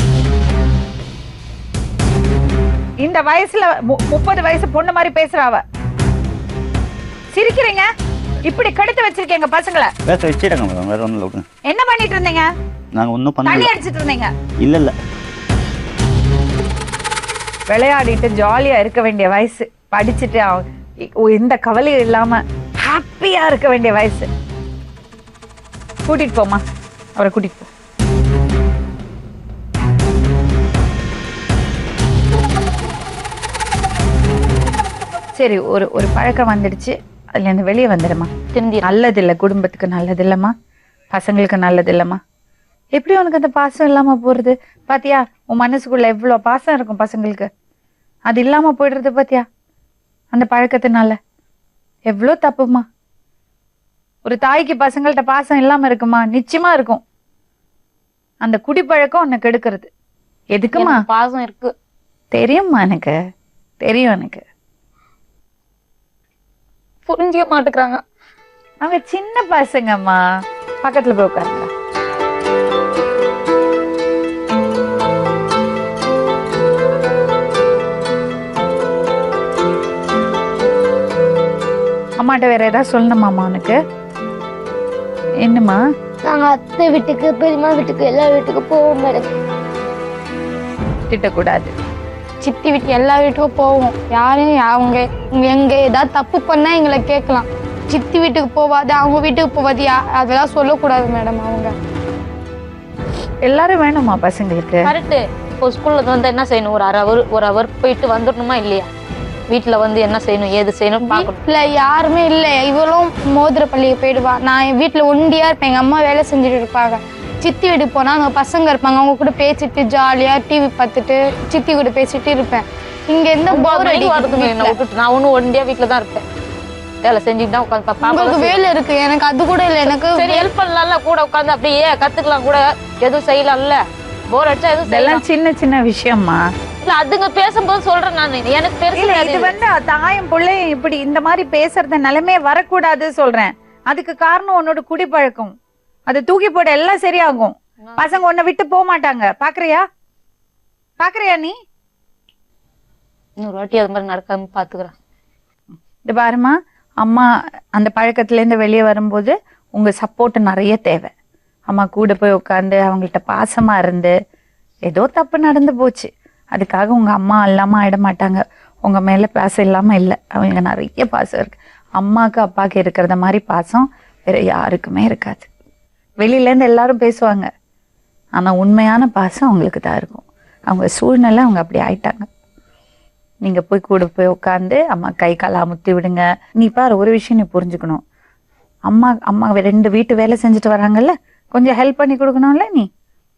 இந்த வயசுல 30 வயசு பொண்ணு மாதிரி பேசுறாவ. சிரிக்கிறீங்க, இப்படி கடுத்து வச்சிருக்கீங்க பசங்களை. பேச வச்சிட்டாங்க மேடம், வேற ஒண்ணும் இல்ல. என்ன பண்ணிட்டு இருந்தீங்க? நாங்க ஒண்ணும் தண்ணி பண்ணல. அடிச்சிட்டு இருந்தீங்க? இல்ல விளையாடிட்டு ஜாலியா இருக்க வேண்டிய வயசு, படிச்சுட்டு எந்த கவலையும் இல்லாம ஹாப்பியா இருக்க வேண்டிய வயசு. கூட்டிட்டு போமா, அவரை கூட்டிட்டு போ. சரி, ஒரு பழக்கம் வந்துடுச்சு, அதுல இருந்து வெளியே வந்துடுமா. நல்லது இல்ல, குடும்பத்துக்கு நல்லது இல்லம்மா, பசங்களுக்கு நல்லது இல்லம்மா. எப்படி உனக்கு அந்த பாசம் இல்லாம போறது பாத்தியா? உன் மனசுக்குள்ள எவ்வளவு பாசம் இருக்கும் பசங்களுக்கு, அது இல்லாம போயிடுறது பாத்தியா? அந்த பழக்கத்தினால. எவ்வளோ தப்புமா. ஒரு தாய்க்கு பசங்கள்ட்ட பாசம் இல்லாம இருக்குமா? நிச்சயமா இருக்கும். அந்த குடிப்பழக்கம் உன்னை கெடுக்கிறது. எதுக்குமா? பாசம் இருக்கு. தெரியும்மா, எனக்கு தெரியும். எனக்கு புரிஞ்சிக்க மாட்டேங்கிறாங்க. அவங்க சின்ன பசங்கம்மா. பக்கத்துல போய் உட்காருங்க. அம்மாட்ட வேற ஏதாவது சொல்லணுமாம்மா உனக்கு? என்னம்மா? நாங்க அத்தை வீட்டுக்கு பெரியம்மா வீட்டுக்கு எல்லா வீட்டுக்கு போவோம் மேடம். திட்டக்கூடாது. சித்தி வீட்டு எல்லா வீட்டுக்கும் போவோம். யாரையும் அவங்க எங்க ஏதாவது தப்பு பண்ணா எங்களை கேட்கலாம். சித்தி வீட்டுக்கு போவாது, அவங்க வீட்டுக்கு போவாது, அதெல்லாம் சொல்லக்கூடாது மேடம். அவங்க எல்லாரும் வேணுமா பசங்களுக்கு? கரெக்ட். இப்போ ஸ்கூல்ல வந்து என்ன செய்யணும்? ஒரு அவர் போயிட்டு வந்துடணுமா இல்லையா? வீட்டுல வந்து என்ன செய்யணும், ஏது செய்யணும் பார்க்கணும். வீட்டுல யாருமே இல்லை. இவளும் மோதிர பள்ளிக்கு போயிடுவா. நான் என் வீட்டுல ஒண்டியா இருப்பேன். எங்க அம்மா வேலை செஞ்சுட்டு இருப்பாங்க. சித்தி வீட்டுக்கு போனா அங்க பசங்க இருப்பாங்க. அவங்க கூட பேசிட்டு ஜாலியா டிவி பார்த்துட்டு சித்தி கூட பேசிட்டு இருப்பேன். இங்க எந்த போர் அடிக்குது. என்ன விட்டுட்டு நான் ஒன்னும் ஒண்டியா வீட்டுல தான் இருப்பேன். வேலை செஞ்சுட்டு தான் உட்காந்து உங்களுக்கு வேலை இருக்கு, எனக்கு அது கூட இல்லை. எனக்கு சரி ஹெல்ப் பண்ணலாம்ல, கூட உட்காந்து அப்படியே கத்துக்கலாம், கூட எதுவும் செய்யலாம்ல. போர் அடிச்சா எதுவும் செய்யலாம். சின்ன சின்ன விஷயம்மா. இல்ல அதுங்க பேசும்போது சொல்றேன் நான். எனக்கு இல்ல, இது பெருசு வந்து தாயும் பிள்ளையும் இப்படி இந்த மாதிரி பேசுறத நிலைமையே வரக்கூடாது சொல்றேன். அதுக்கு காரணம் உன்னோட குடிப்பழக்கம். அது தூக்கி போட எல்லாம் சரியாகும். பசங்க உன்னை விட்டு போக மாட்டாங்க. பாக்குறியா? நீ இன்னொரு வாட்டி அது மாதிரி நடக்காம பாத்துக்கிறேன். இது பாருமா, அம்மா அந்த பழக்கத்துல இருந்து வெளியே வரும்போது உங்க சப்போர்ட் நிறைய தேவை. அம்மா கூட போய் உட்காந்து அவங்கள்ட்ட பாசமா இருந்து, ஏதோ தப்பு நடந்து போச்சு, அதுக்காக உங்க அம்மா இல்லாம ஆயிட மாட்டாங்க. உங்க மேல பாசம் இல்லாம இல்லை. அவங்க நிறைய பாசம் இருக்கு. அம்மாக்கு அப்பாக்கு இருக்கிறத மாதிரி பாசம் வேற யாருக்குமே இருக்காது. வெளியில இருந்து எல்லாரும் பேசுவாங்க, ஆனா உண்மையான பாசம் அவங்களுக்கு தான் இருக்கும். அவங்க சூழ்நிலை அவங்க அப்படி ஆயிட்டாங்க. நீங்க போய் கூட போய் உட்காந்து அம்மா கை கால அமுத்தி விடுங்க. நீ பாரு, ஒரு விஷயம் நீ புரிஞ்சுக்கணும். அம்மா 2 வீட்டு வேலை செஞ்சுட்டு வராங்கல்ல, கொஞ்சம் ஹெல்ப் பண்ணி கொடுக்கணும்ல.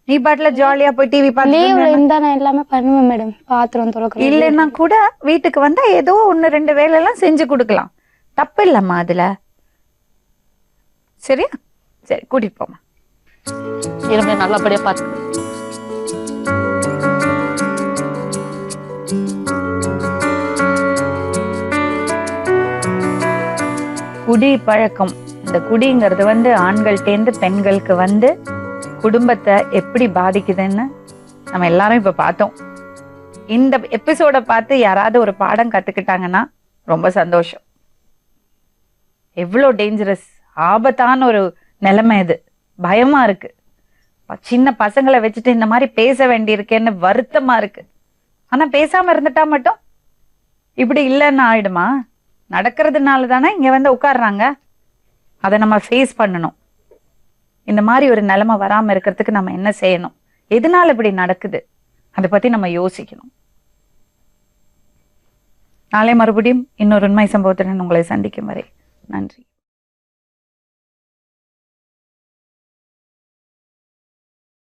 நீ பாட்டுல ஜாலியா போய் டிவி லீவ்ல இருந்தா நான் எல்லாமே பண்ணுவேன் மேடம். பாத்திரம் துலக்க இல்லைன்னா கூட வீட்டுக்கு வந்தா ஏதோ 1-2 வேலை எல்லாம் செஞ்சு கொடுக்கலாம். தப்பு இல்லம்மா அதுல. சரியா? சரி, கூட்டிட்டு போமா. இனிமே நல்லபடியா பாத்து. குடி பழக்கம், இந்த குடிங்கிறது வந்து ஆண்கள்டேந்து பெண்களுக்கு வந்து குடும்பத்தை எப்படி பாதிக்குதுன்னு நம்ம எல்லாரும் இப்ப பார்த்தோம். இந்த எபிசோட பார்த்து யாராவது ஒரு பாடம் கத்துக்கிட்டாங்கன்னா ரொம்ப சந்தோஷம். எவ்வளோ டேஞ்சரஸ், ஆபத்தான ஒரு நிலைமை இது. பயமா இருக்கு. சின்ன பசங்களை வச்சுட்டு இந்த மாதிரி பேச வேண்டியிருக்கேன்னு வருத்தமா இருக்கு. ஆனா பேசாம இருந்துட்டா மட்டும் இப்படி இல்லைன்னு ஆயிடுமா? நடக்கிறதுனால தானே இங்க வந்து உட்கார்றாங்க. அதை நம்ம ஃபேஸ் பண்ணணும். இந்த மாதிரி ஒரு நிலைமை வராம இருக்கிறதுக்கு நம்ம என்ன செய்யணும், எதனால இப்படி நடக்குது, அதை பத்தி நம்ம யோசிக்கணும். நாளை மறுபடியும் இன்னொரு உண்மை சம்பவத்துடன் உங்களை சந்திக்கும் வரை நன்றி.